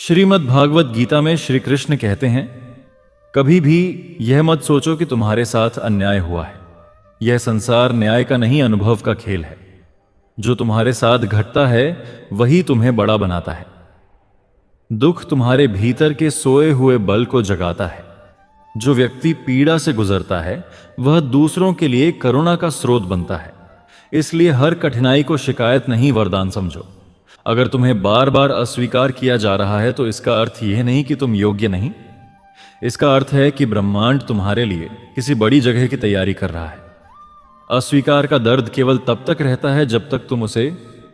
श्रीमद् भागवत गीता में श्री कृष्ण कहते हैं, कभी भी यह मत सोचो कि तुम्हारे साथ अन्याय हुआ है। यह संसार न्याय का नहीं, अनुभव का खेल है। जो तुम्हारे साथ घटता है वही तुम्हें बड़ा बनाता है। दुख तुम्हारे भीतर के सोए हुए बल को जगाता है। जो व्यक्ति पीड़ा से गुजरता है वह दूसरों के लिए करुणा का स्रोत बनता है। इसलिए हर कठिनाई को शिकायत नहीं, वरदान समझो। अगर तुम्हें बार बार अस्वीकार किया जा रहा है तो इसका अर्थ यह नहीं कि तुम योग्य नहीं। इसका अर्थ है कि ब्रह्मांड तुम्हारे लिए किसी बड़ी जगह की तैयारी कर रहा है। अस्वीकार का दर्द केवल तब तक रहता है जब तक तुम उसे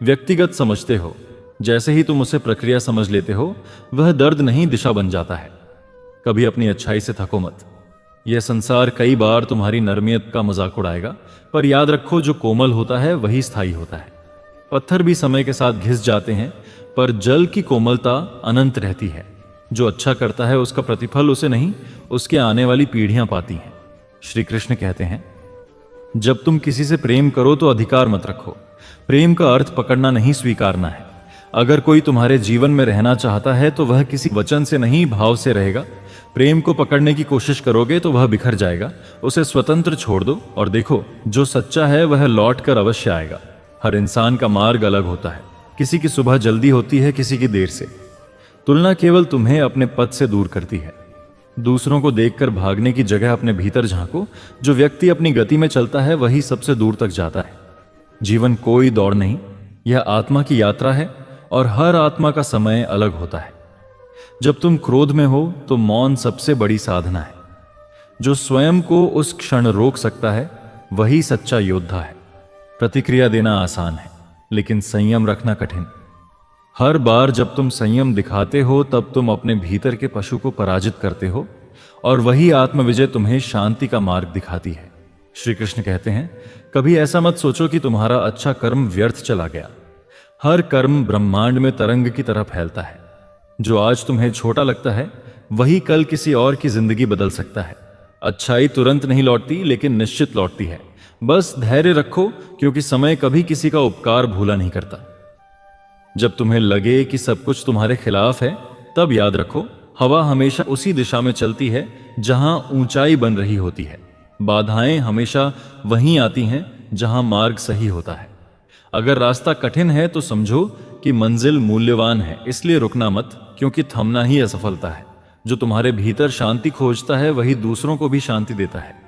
व्यक्तिगत समझते हो। जैसे ही तुम उसे प्रक्रिया समझ लेते हो, वह दर्द नहीं, दिशा बन जाता है। कभी अपनी अच्छाई से थको मत। यह संसार कई बार तुम्हारी नरमियत का मजाक उड़ाएगा, पर याद रखो, जो कोमल होता है वही स्थायी होता है। पत्थर भी समय के साथ घिस जाते हैं, पर जल की कोमलता अनंत रहती है। जो अच्छा करता है उसका प्रतिफल उसे नहीं, उसके आने वाली पीढ़ियां पाती हैं। श्री कृष्ण कहते हैं, जब तुम किसी से प्रेम करो तो अधिकार मत रखो। प्रेम का अर्थ पकड़ना नहीं, स्वीकारना है। अगर कोई तुम्हारे जीवन में रहना चाहता है तो वह किसी वचन से नहीं, भाव से रहेगा। प्रेम को पकड़ने की कोशिश करोगे तो वह बिखर जाएगा। उसे स्वतंत्र छोड़ दो और देखो, जो सच्चा है वह लौट कर अवश्य आएगा। हर इंसान का मार्ग अलग होता है। किसी की सुबह जल्दी होती है, किसी की देर से। तुलना केवल तुम्हें अपने पद से दूर करती है। दूसरों को देखकर भागने की जगह अपने भीतर झांको। जो व्यक्ति अपनी गति में चलता है वही सबसे दूर तक जाता है। जीवन कोई दौड़ नहीं, यह आत्मा की यात्रा है और हर आत्मा का समय अलग होता है। जब तुम क्रोध में हो तो मौन सबसे बड़ी साधना है। जो स्वयं को उस क्षण रोक सकता है वही सच्चा योद्धा है। प्रतिक्रिया देना आसान है, लेकिन संयम रखना कठिन। हर बार जब तुम संयम दिखाते हो तब तुम अपने भीतर के पशु को पराजित करते हो, और वही आत्मविजय तुम्हें शांति का मार्ग दिखाती है। श्री कृष्ण कहते हैं, कभी ऐसा मत सोचो कि तुम्हारा अच्छा कर्म व्यर्थ चला गया। हर कर्म ब्रह्मांड में तरंग की तरह फैलता है। जो आज तुम्हें छोटा लगता है वही कल किसी और की जिंदगी बदल सकता है। अच्छाई तुरंत नहीं लौटती, लेकिन निश्चित लौटती है। बस धैर्य रखो, क्योंकि समय कभी किसी का उपकार भूला नहीं करता। जब तुम्हें लगे कि सब कुछ तुम्हारे खिलाफ है, तब याद रखो, हवा हमेशा उसी दिशा में चलती है जहां ऊंचाई बन रही होती है। बाधाएं हमेशा वहीं आती हैं जहां मार्ग सही होता है। अगर रास्ता कठिन है तो समझो कि मंजिल मूल्यवान है, इसलिए रुकना मत, क्योंकि थमना ही असफलता है। जो तुम्हारे भीतर शांति खोजता है वही दूसरों को भी शांति देता है।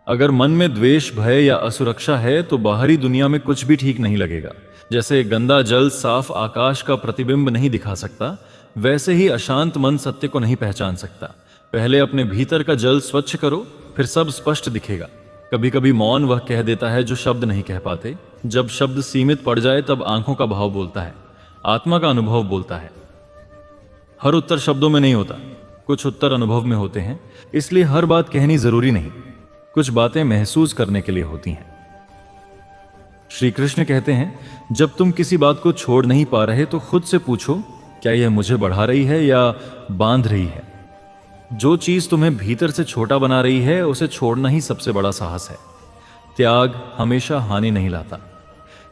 अगर मन में द्वेष, भय या असुरक्षा है तो बाहरी दुनिया में कुछ भी ठीक नहीं लगेगा। जैसे गंदा जल साफ आकाश का प्रतिबिंब नहीं दिखा सकता, वैसे ही अशांत मन सत्य को नहीं पहचान सकता। पहले अपने भीतर का जल स्वच्छ करो, फिर सब स्पष्ट दिखेगा। कभी कभी मौन वह कह देता है जो शब्द नहीं कह पाते। जब शब्द सीमित पड़ जाए तब आंखों का भाव बोलता है, आत्मा का अनुभव बोलता है। हर उत्तर शब्दों में नहीं होता, कुछ उत्तर अनुभव में होते हैं। इसलिए हर बात कहनी जरूरी नहीं, कुछ बातें महसूस करने के लिए होती हैं। श्री कृष्ण कहते हैं, जब तुम किसी बात को छोड़ नहीं पा रहे तो खुद से पूछो, क्या यह मुझे बढ़ा रही है या बांध रही है। जो चीज तुम्हें भीतर से छोटा बना रही है उसे छोड़ना ही सबसे बड़ा साहस है। त्याग हमेशा हानि नहीं लाता।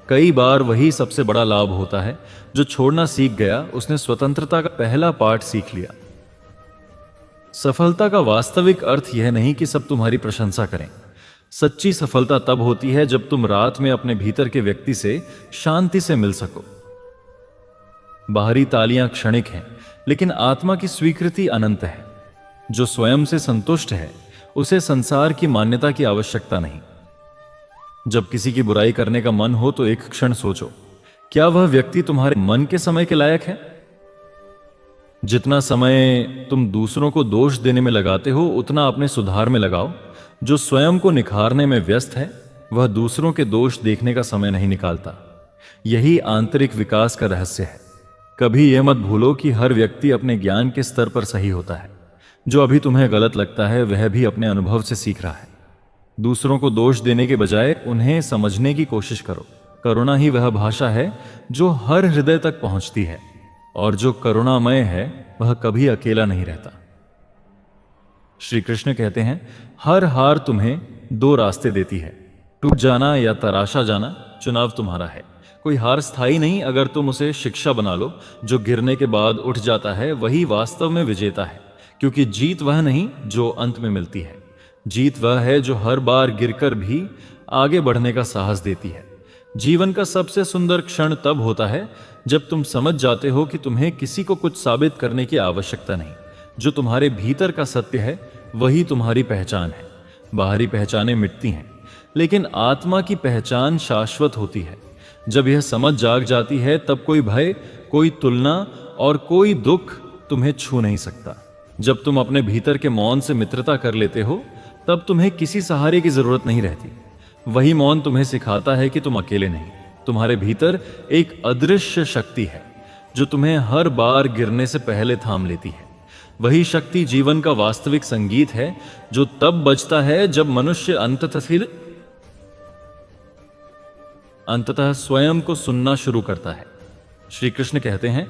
कई बार वही सबसे बड़ा लाभ होता है। जो छोड़ना सीख गया उसने स्वतंत्रता का पहला पाठ सीख लिया। सफलता का वास्तविक अर्थ यह नहीं कि सब तुम्हारी प्रशंसा करें। सच्ची सफलता तब होती है जब तुम रात में अपने भीतर के व्यक्ति से शांति से मिल सको। बाहरी तालियां क्षणिक हैं, लेकिन आत्मा की स्वीकृति अनंत है। जो स्वयं से संतुष्ट है उसे संसार की मान्यता की आवश्यकता नहीं। जब किसी की बुराई करने का मन हो तो एक क्षण सोचो, क्या वह व्यक्ति तुम्हारे मन के समय के लायक है। जितना समय तुम दूसरों को दोष देने में लगाते हो उतना अपने सुधार में लगाओ। जो स्वयं को निखारने में व्यस्त है वह दूसरों के दोष देखने का समय नहीं निकालता। यही आंतरिक विकास का रहस्य है। कभी यह मत भूलो कि हर व्यक्ति अपने ज्ञान के स्तर पर सही होता है। जो अभी तुम्हें गलत लगता है वह भी अपने अनुभव से सीख रहा है। दूसरों को दोष देने के बजाय उन्हें समझने की कोशिश करो। करुणा ही वह भाषा है जो हर हृदय तक पहुंचती है, और जो करुणामय है वह कभी अकेला नहीं रहता। श्री कृष्ण कहते हैं, हर हार तुम्हें दो रास्ते देती है, टूट जाना या तराशा जाना। चुनाव तुम्हारा है। कोई हार स्थायी नहीं। अगर तुम उसे शिक्षा बना लो, जो गिरने के बाद उठ जाता है वही वास्तव में विजेता है, क्योंकि जीत वह नहीं जो अंत में मिलती है। जीत वह है जो हर बार गिरकर भी आगे बढ़ने का साहस देती है। जीवन का सबसे सुंदर क्षण तब होता है जब तुम समझ जाते हो कि तुम्हें किसी को कुछ साबित करने की आवश्यकता नहीं। जो तुम्हारे भीतर का सत्य है वही तुम्हारी पहचान है। बाहरी पहचानें मिटती हैं, लेकिन आत्मा की पहचान शाश्वत होती है। जब यह समझ जाग जाती है तब कोई भय, कोई तुलना और कोई दुख तुम्हें छू नहीं सकता। जब तुम अपने भीतर के मौन से मित्रता कर लेते हो तब तुम्हें किसी सहारे की जरूरत नहीं रहती। वही मौन तुम्हें सिखाता है कि तुम अकेले नहीं। तुम्हारे भीतर एक अदृश्य शक्ति है जो तुम्हें हर बार गिरने से पहले थाम लेती है। वही शक्ति जीवन का वास्तविक संगीत है जो तब बजता है जब मनुष्य अंततः स्वयं को सुनना शुरू करता है। श्री कृष्ण कहते हैं,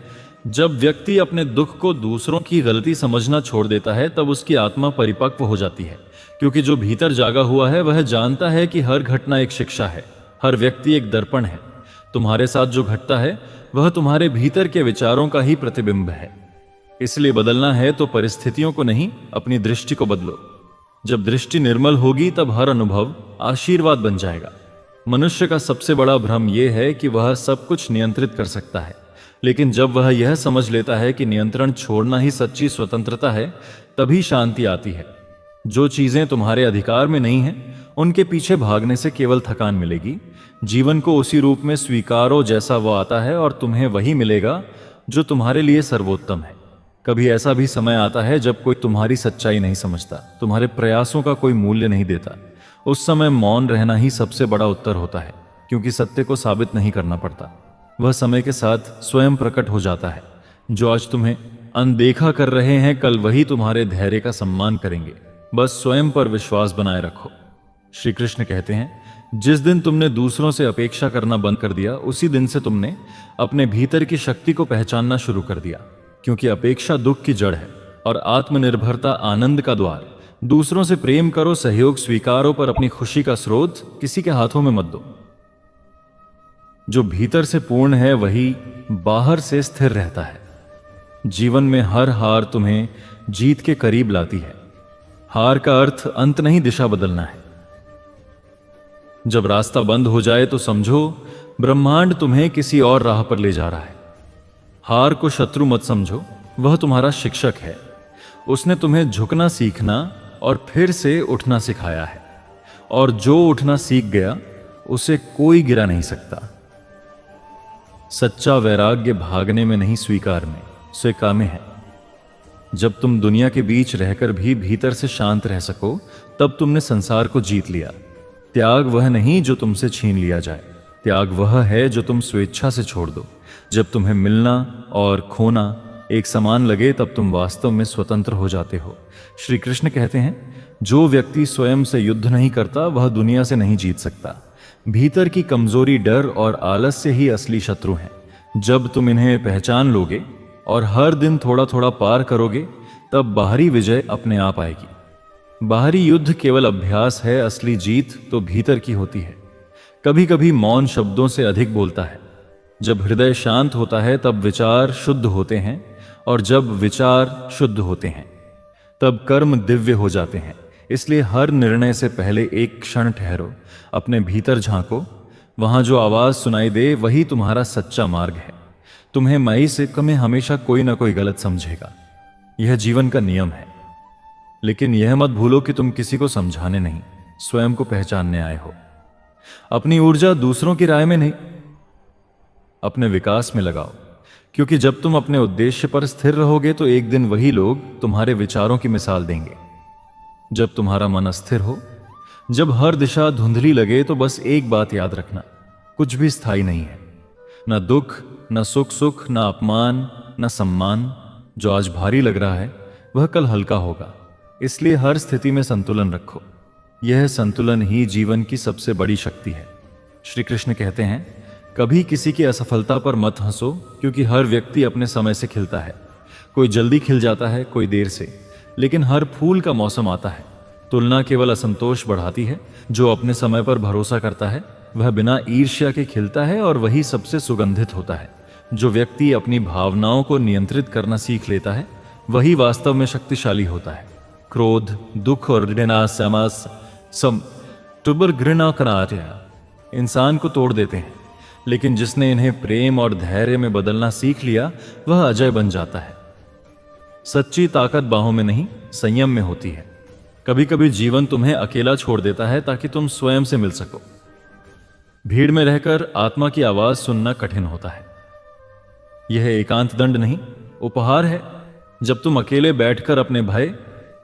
जब व्यक्ति अपने दुख को दूसरों की गलती समझना छोड़ देता है तब उसकी आत्मा परिपक्व हो जाती है, क्योंकि जो भीतर जागा हुआ है वह जानता है कि हर घटना एक शिक्षा है, हर व्यक्ति एक दर्पण है। तुम्हारे साथ जो घटता है वह तुम्हारे भीतर के विचारों का ही प्रतिबिंब है। इसलिए बदलना है तो परिस्थितियों को नहीं, अपनी दृष्टि को बदलो। जब दृष्टि निर्मल होगी तब हर अनुभव आशीर्वाद बन जाएगा। मनुष्य का सबसे बड़ा भ्रम यह है कि वह सब कुछ नियंत्रित कर सकता है, लेकिन जब वह यह समझ लेता है कि नियंत्रण छोड़ना ही सच्ची स्वतंत्रता है, तभी शांति आती है। जो चीजें तुम्हारे अधिकार में नहीं हैं, उनके पीछे भागने से केवल थकान मिलेगी। जीवन को उसी रूप में स्वीकारो जैसा वो आता है, और तुम्हें वही मिलेगा जो तुम्हारे लिए सर्वोत्तम है। कभी ऐसा भी समय आता है जब कोई तुम्हारी सच्चाई नहीं समझता, तुम्हारे प्रयासों का कोई मूल्य नहीं देता। उस समय मौन रहना ही सबसे बड़ा उत्तर होता है, क्योंकि सत्य को साबित नहीं करना पड़ता। वह समय के साथ स्वयं प्रकट हो जाता है। जो आज तुम्हें अनदेखा कर रहे हैं, कल वही तुम्हारे धैर्य का सम्मान करेंगे। बस स्वयं पर विश्वास बनाए रखो। श्री कृष्ण कहते हैं, जिस दिन तुमने दूसरों से अपेक्षा करना बंद कर दिया, उसी दिन से तुमने अपने भीतर की शक्ति को पहचानना शुरू कर दिया, क्योंकि अपेक्षा दुख की जड़ है और आत्मनिर्भरता आनंद का द्वार। दूसरों से प्रेम करो, सहयोग स्वीकारो, पर अपनी खुशी का स्रोत किसी के हाथों में मत दो। जो भीतर से पूर्ण है वही बाहर से स्थिर रहता है। जीवन में हर हार तुम्हें जीत के करीब लाती है। हार का अर्थ अंत नहीं, दिशा बदलना है। जब रास्ता बंद हो जाए तो समझो ब्रह्मांड तुम्हें किसी और राह पर ले जा रहा है। हार को शत्रु मत समझो, वह तुम्हारा शिक्षक है। उसने तुम्हें झुकना सीखना और फिर से उठना सिखाया है, और जो उठना सीख गया उसे कोई गिरा नहीं सकता। सच्चा वैराग्य भागने में नहीं, स्वीकार में, स्वीकार में है। जब तुम दुनिया के बीच रहकर भी भीतर से शांत रह सको, तब तुमने संसार को जीत लिया। त्याग वह नहीं जो तुमसे छीन लिया जाए, त्याग वह है जो तुम स्वेच्छा से छोड़ दो। जब तुम्हें मिलना और खोना एक समान लगे तब तुम वास्तव में स्वतंत्र हो जाते हो। श्री कृष्ण कहते हैं, जो व्यक्ति स्वयं से युद्ध नहीं करता वह दुनिया से नहीं जीत सकता। भीतर की कमजोरी, डर और आलस्य ही असली शत्रु हैं। जब तुम इन्हें पहचान लोगे और हर दिन थोड़ा थोड़ा पार करोगे, तब बाहरी विजय अपने आप आएगी। बाहरी युद्ध केवल अभ्यास है, असली जीत तो भीतर की होती है। कभी कभी मौन शब्दों से अधिक बोलता है। जब हृदय शांत होता है तब विचार शुद्ध होते हैं, और जब विचार शुद्ध होते हैं तब कर्म दिव्य हो जाते हैं। इसलिए हर निर्णय से पहले एक क्षण ठहरो, अपने भीतर झांको। वहां जो आवाज सुनाई दे वही तुम्हारा सच्चा मार्ग है। तुम्हें मई से कम हमेशा कोई ना कोई गलत समझेगा, यह जीवन का नियम है। लेकिन यह मत भूलो कि तुम किसी को समझाने नहीं, स्वयं को पहचानने आए हो। अपनी ऊर्जा दूसरों की राय में नहीं, अपने विकास में लगाओ, क्योंकि जब तुम अपने उद्देश्य पर स्थिर रहोगे तो एक दिन वही लोग तुम्हारे विचारों की मिसाल देंगे। जब तुम्हारा मन अस्थिर हो, जब हर दिशा धुंधली लगे, तो बस एक बात याद रखना, कुछ भी स्थायी नहीं है। न दुख, न सुख, सुख न अपमान, न सम्मान। जो आज भारी लग रहा है वह कल हल्का होगा। इसलिए हर स्थिति में संतुलन रखो। यह संतुलन ही जीवन की सबसे बड़ी शक्ति है। श्री कृष्ण कहते हैं, कभी किसी की असफलता पर मत हंसो, क्योंकि हर व्यक्ति अपने समय से खिलता है। कोई जल्दी खिल जाता है, कोई देर से, लेकिन हर फूल का मौसम आता है। तुलना केवल असंतोष बढ़ाती है। जो अपने समय पर भरोसा करता है वह बिना ईर्ष्या के खिलता है और वही सबसे सुगंधित होता है। जो व्यक्ति अपनी भावनाओं को नियंत्रित करना सीख लेता है वही वास्तव में शक्तिशाली होता है। क्रोध, दुख और घृणा घृणा करार्य इंसान को तोड़ देते हैं, लेकिन जिसने इन्हें प्रेम और धैर्य में बदलना सीख लिया वह अजय बन जाता है। सच्ची ताकत बाहों में नहीं, संयम में होती है। कभी कभी जीवन तुम्हें अकेला छोड़ देता है ताकि तुम स्वयं से मिल सको। भीड़ में रहकर आत्मा की आवाज सुनना कठिन होता है। यह एकांत दंड नहीं, उपहार है। जब तुम अकेले बैठकर अपने भय,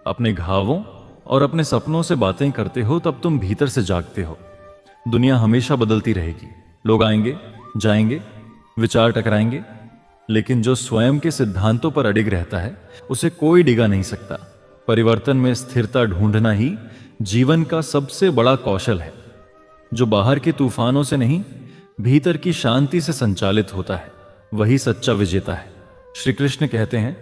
अपने घावों और अपने सपनों से बातें करते हो तब तुम भीतर से जागते हो। दुनिया हमेशा बदलती रहेगी, लोग आएंगे जाएंगे, विचार टकराएंगे, लेकिन जो स्वयं के सिद्धांतों पर अडिग रहता है उसे कोई डिगा नहीं सकता। परिवर्तन में स्थिरता ढूंढना ही जीवन का सबसे बड़ा कौशल है, जो बाहर के तूफानों से नहीं, भीतर की शांति से संचालित होता है, वही सच्चा विजेता है। श्री कृष्ण कहते हैं,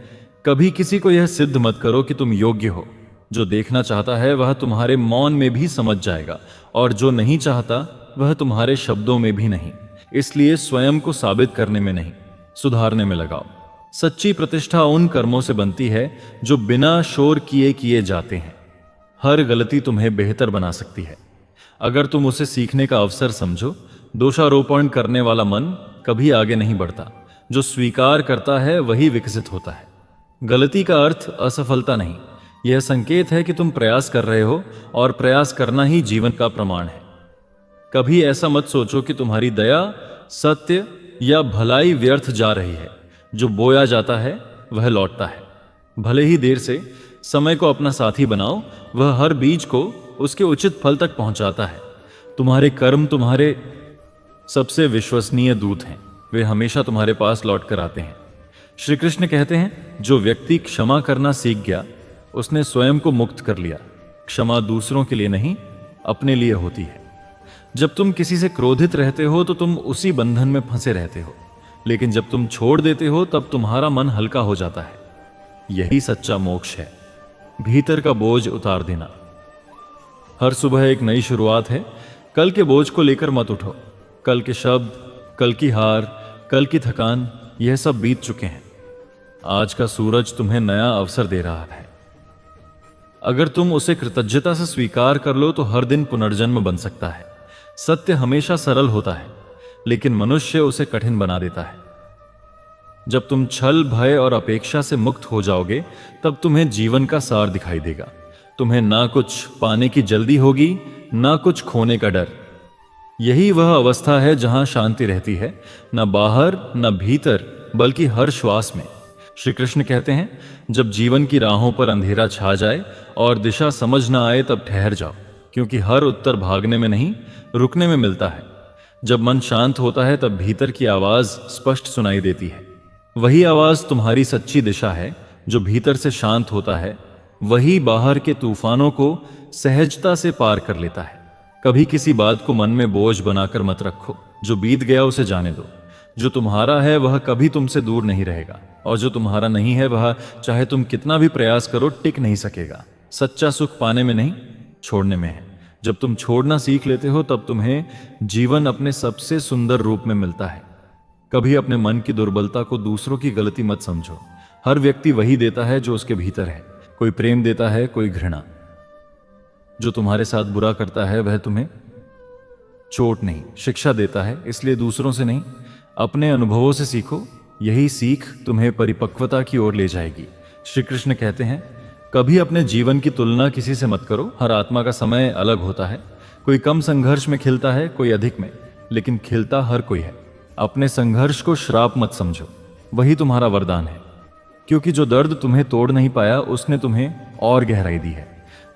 कभी किसी को यह सिद्ध मत करो कि तुम योग्य हो। जो देखना चाहता है वह तुम्हारे मौन में भी समझ जाएगा, और जो नहीं चाहता वह तुम्हारे शब्दों में भी नहीं। इसलिए स्वयं को साबित करने में नहीं, सुधारने में लगाओ। सच्ची प्रतिष्ठा उन कर्मों से बनती है जो बिना शोर किए जाते हैं। हर गलती तुम्हें बेहतर बना सकती है अगर तुम उसे सीखने का अवसर समझो। दोषारोपण करने वाला मन कभी आगे नहीं बढ़ता, जो स्वीकार करता है वही विकसित होता है। गलती का अर्थ असफलता नहीं, यह संकेत है कि तुम प्रयास कर रहे हो, और प्रयास करना ही जीवन का प्रमाण है। कभी ऐसा मत सोचो कि तुम्हारी दया, सत्य या भलाई व्यर्थ जा रही है। जो बोया जाता है वह लौटता है। भले ही देर से, समय को अपना साथी बनाओ, वह हर बीज को उसके उचित फल तक पहुंचाता है। तुम्हारे कर्म तुम्हारे सबसे विश्वसनीय दूत हैं, वे हमेशा तुम्हारे पास लौट कर आते हैं। श्री कृष्ण कहते हैं, जो व्यक्ति क्षमा करना सीख गया उसने स्वयं को मुक्त कर लिया। क्षमा दूसरों के लिए नहीं, अपने लिए होती है। जब तुम किसी से क्रोधित रहते हो तो तुम उसी बंधन में फंसे रहते हो, लेकिन जब तुम छोड़ देते हो तब तुम्हारा मन हल्का हो जाता है। यही सच्चा मोक्ष है, भीतर का बोझ उतार देना। हर सुबह एक नई शुरुआत है। कल के बोझ को लेकर मत उठो। कल के शब्द, कल की हार, कल की थकान, यह सब बीत चुके हैं। आज का सूरज तुम्हें नया अवसर दे रहा है। अगर तुम उसे कृतज्ञता से स्वीकार कर लो तो हर दिन पुनर्जन्म बन सकता है। सत्य हमेशा सरल होता है, लेकिन मनुष्य उसे कठिन बना देता है। जब तुम छल, भय और अपेक्षा से मुक्त हो जाओगे तब तुम्हें जीवन का सार दिखाई देगा। तुम्हें ना कुछ पाने की जल्दी होगी, ना कुछ खोने का डर। यही वह अवस्था है जहां शांति रहती है, न बाहर न भीतर, बल्कि हर श्वास में। श्री कृष्ण कहते हैं, जब जीवन की राहों पर अंधेरा छा जाए और दिशा समझ न आए तब ठहर जाओ, क्योंकि हर उत्तर भागने में नहीं, रुकने में मिलता है। जब मन शांत होता है तब भीतर की आवाज स्पष्ट सुनाई देती है। वही आवाज तुम्हारी सच्ची दिशा है। जो भीतर से शांत होता है वही बाहर के तूफानों को सहजता से पार कर लेता है। कभी किसी बात को मन में बोझ बनाकर मत रखो। जो बीत गया उसे जाने दो। जो तुम्हारा है वह कभी तुमसे दूर नहीं रहेगा, और जो तुम्हारा नहीं है वह चाहे तुम कितना भी प्रयास करो टिक नहीं सकेगा। सच्चा सुख पाने में नहीं, छोड़ने में है। जब तुम छोड़ना सीख लेते हो तब तुम्हें जीवन अपने सबसे सुंदर रूप में मिलता है। कभी अपने मन की दुर्बलता को दूसरों की गलती मत समझो। हर व्यक्ति वही देता है जो उसके भीतर है। कोई प्रेम देता है, कोई घृणा। जो तुम्हारे साथ बुरा करता है वह तुम्हें चोट नहीं, शिक्षा देता है। इसलिए दूसरों से नहीं, अपने अनुभवों से सीखो। यही सीख तुम्हें परिपक्वता की ओर ले जाएगी। श्री कृष्ण कहते हैं, कभी अपने जीवन की तुलना किसी से मत करो। हर आत्मा का समय अलग होता है। कोई कम संघर्ष में खिलता है, कोई अधिक में, लेकिन खिलता हर कोई है। अपने संघर्ष को श्राप मत समझो, वही तुम्हारा वरदान है। क्योंकि जो दर्द तुम्हें तोड़ नहीं पाया उसने तुम्हें और गहराई दी है।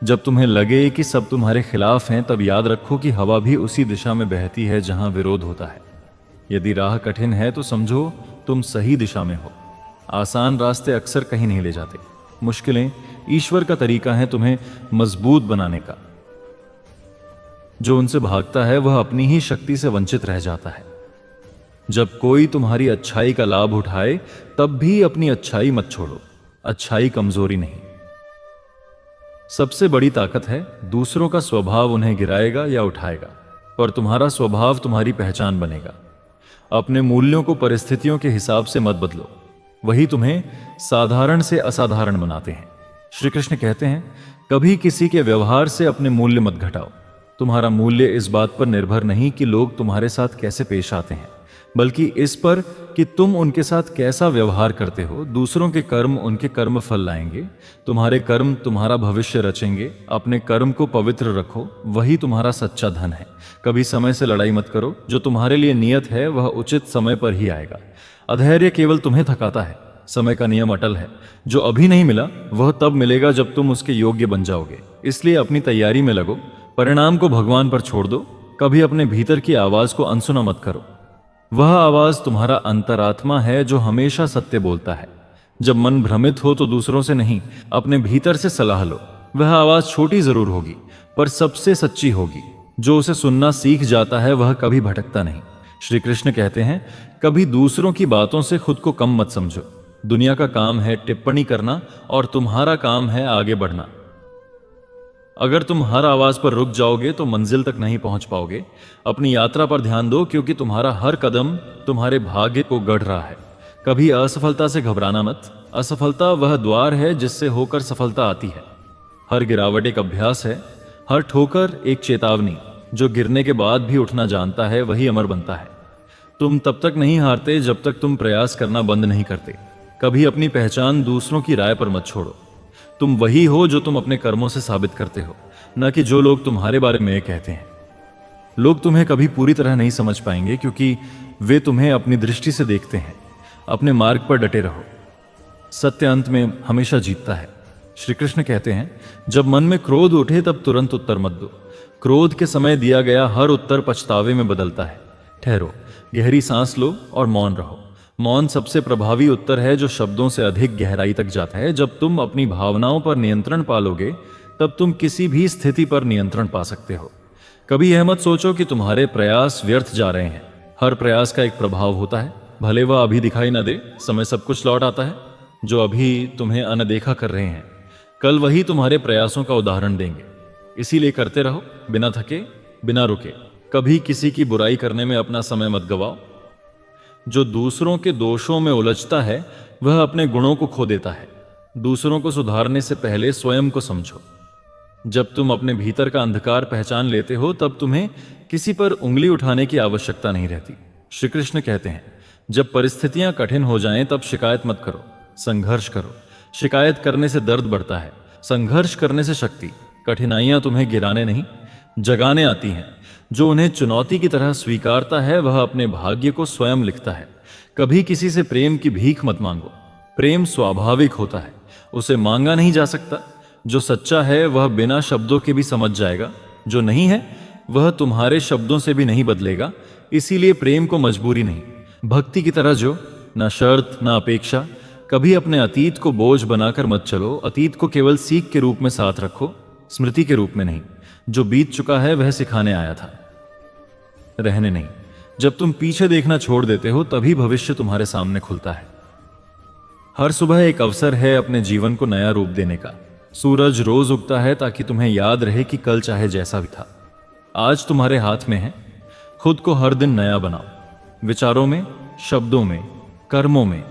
जब तुम्हें लगे कि सब तुम्हारे खिलाफ हैं तब याद रखो कि हवा भी उसी दिशा में बहती है जहां विरोध होता है। यदि राह कठिन है तो समझो तुम सही दिशा में हो। आसान रास्ते अक्सर कहीं नहीं ले जाते। मुश्किलें ईश्वर का तरीका है तुम्हें मजबूत बनाने का। जो उनसे भागता है वह अपनी ही शक्ति से वंचित रह जाता है। जब कोई तुम्हारी अच्छाई का लाभ उठाए तब भी अपनी अच्छाई मत छोड़ो। अच्छाई कमजोरी नहीं, सबसे बड़ी ताकत है। दूसरों का स्वभाव उन्हें गिराएगा या उठाएगा। पर तुम्हारा स्वभाव तुम्हारी पहचान बनेगा। अपने मूल्यों को परिस्थितियों के हिसाब से मत बदलो, वही तुम्हें साधारण से असाधारण बनाते हैं। श्री कृष्ण कहते हैं, कभी किसी के व्यवहार से अपने मूल्य मत घटाओ। तुम्हारा मूल्य इस बात पर निर्भर नहीं कि लोग तुम्हारे साथ कैसे पेश आते हैं, बल्कि इस पर कि तुम उनके साथ कैसा व्यवहार करते हो। दूसरों के कर्म उनके कर्म फल लाएंगे, तुम्हारे कर्म तुम्हारा भविष्य रचेंगे। अपने कर्म को पवित्र रखो, वही तुम्हारा सच्चा धन है। कभी समय से लड़ाई मत करो, जो तुम्हारे लिए नियत है वह उचित समय पर ही आएगा। अधैर्य केवल तुम्हें थकाता है, समय का नियम अटल है। जो अभी नहीं मिला वह तब मिलेगा जब तुम उसके योग्य बन जाओगे। इसलिए अपनी तैयारी में लगो, परिणाम को भगवान पर छोड़ दो। कभी अपने भीतर की आवाज को अनसुना मत करो। वह आवाज तुम्हारा अंतरात्मा है जो हमेशा सत्य बोलता है। जब मन भ्रमित हो तो दूसरों से नहीं, अपने भीतर से सलाह लो। वह आवाज छोटी जरूर होगी पर सबसे सच्ची होगी। जो उसे सुनना सीख जाता है वह कभी भटकता नहीं। श्री कृष्ण कहते हैं, कभी दूसरों की बातों से खुद को कम मत समझो। दुनिया का काम है टिप्पणी करना और तुम्हारा काम है आगे बढ़ना। अगर तुम हर आवाज पर रुक जाओगे तो मंजिल तक नहीं पहुंच पाओगे। अपनी यात्रा पर ध्यान दो, क्योंकि तुम्हारा हर कदम तुम्हारे भाग्य को गढ़ रहा है। कभी असफलता से घबराना मत। असफलता वह द्वार है जिससे होकर सफलता आती है। हर गिरावट एक अभ्यास है, हर ठोकर एक चेतावनी। जो गिरने के बाद भी उठना जानता है वही अमर बनता है। तुम तब तक नहीं हारते जब तक तुम प्रयास करना बंद नहीं करते। कभी अपनी पहचान दूसरों की राय पर मत छोड़ो। तुम वही हो जो तुम अपने कर्मों से साबित करते हो, न कि जो लोग तुम्हारे बारे में कहते हैं। लोग तुम्हें कभी पूरी तरह नहीं समझ पाएंगे, क्योंकि वे तुम्हें अपनी दृष्टि से देखते हैं। अपने मार्ग पर डटे रहो, सत्य अंत में हमेशा जीतता है। श्री कृष्ण कहते हैं, जब मन में क्रोध उठे तब तुरंत उत्तर मत दो। क्रोध के समय दिया गया हर उत्तर पछतावे में बदलता है। ठहरो, गहरी सांस लो और मौन रहो। मौन सबसे प्रभावी उत्तर है जो शब्दों से अधिक गहराई तक जाता है। जब तुम अपनी भावनाओं पर नियंत्रण पालोगे तब तुम किसी भी स्थिति पर नियंत्रण पा सकते हो। कभी यह मत सोचो कि तुम्हारे प्रयास व्यर्थ जा रहे हैं। हर प्रयास का एक प्रभाव होता है, भले वह अभी दिखाई न दे। समय सब कुछ लौट आता है। जो अभी तुम्हें अनदेखा कर रहे हैं, कल वही तुम्हारे प्रयासों का उदाहरण देंगे। इसीलिए करते रहो, बिना थके, बिना रुके। कभी किसी की बुराई करने में अपना समय मत गवाओ। जो दूसरों के दोषों में उलझता है वह अपने गुणों को खो देता है। दूसरों को सुधारने से पहले स्वयं को समझो। जब तुम अपने भीतर का अंधकार पहचान लेते हो तब तुम्हें किसी पर उंगली उठाने की आवश्यकता नहीं रहती। श्री कृष्ण कहते हैं, जब परिस्थितियां कठिन हो जाएं तब शिकायत मत करो, संघर्ष करो। शिकायत करने से दर्द बढ़ता है, संघर्ष करने से शक्ति। कठिनाइयां तुम्हें गिराने नहीं, जगाने आती हैं। जो उन्हें चुनौती की तरह स्वीकारता है वह अपने भाग्य को स्वयं लिखता है। कभी किसी से प्रेम की भीख मत मांगो। प्रेम स्वाभाविक होता है, उसे मांगा नहीं जा सकता। जो सच्चा है वह बिना शब्दों के भी समझ जाएगा, जो नहीं है वह तुम्हारे शब्दों से भी नहीं बदलेगा। इसीलिए प्रेम को मजबूरी नहीं, भक्ति की तरह जो, ना शर्त ना अपेक्षा। कभी अपने अतीत को बोझ बनाकर मत चलो। अतीत को केवल सीख के रूप में साथ रखो, स्मृति के रूप में नहीं। जो बीत चुका है वह सिखाने आया था, रहने नहीं। जब तुम पीछे देखना छोड़ देते हो तभी भविष्य तुम्हारे सामने खुलता है। हर सुबह एक अवसर है अपने जीवन को नया रूप देने का। सूरज रोज उगता है ताकि तुम्हें याद रहे कि कल चाहे जैसा भी था, आज तुम्हारे हाथ में है। खुद को हर दिन नया बनाओ, विचारों में, शब्दों में, कर्मों में।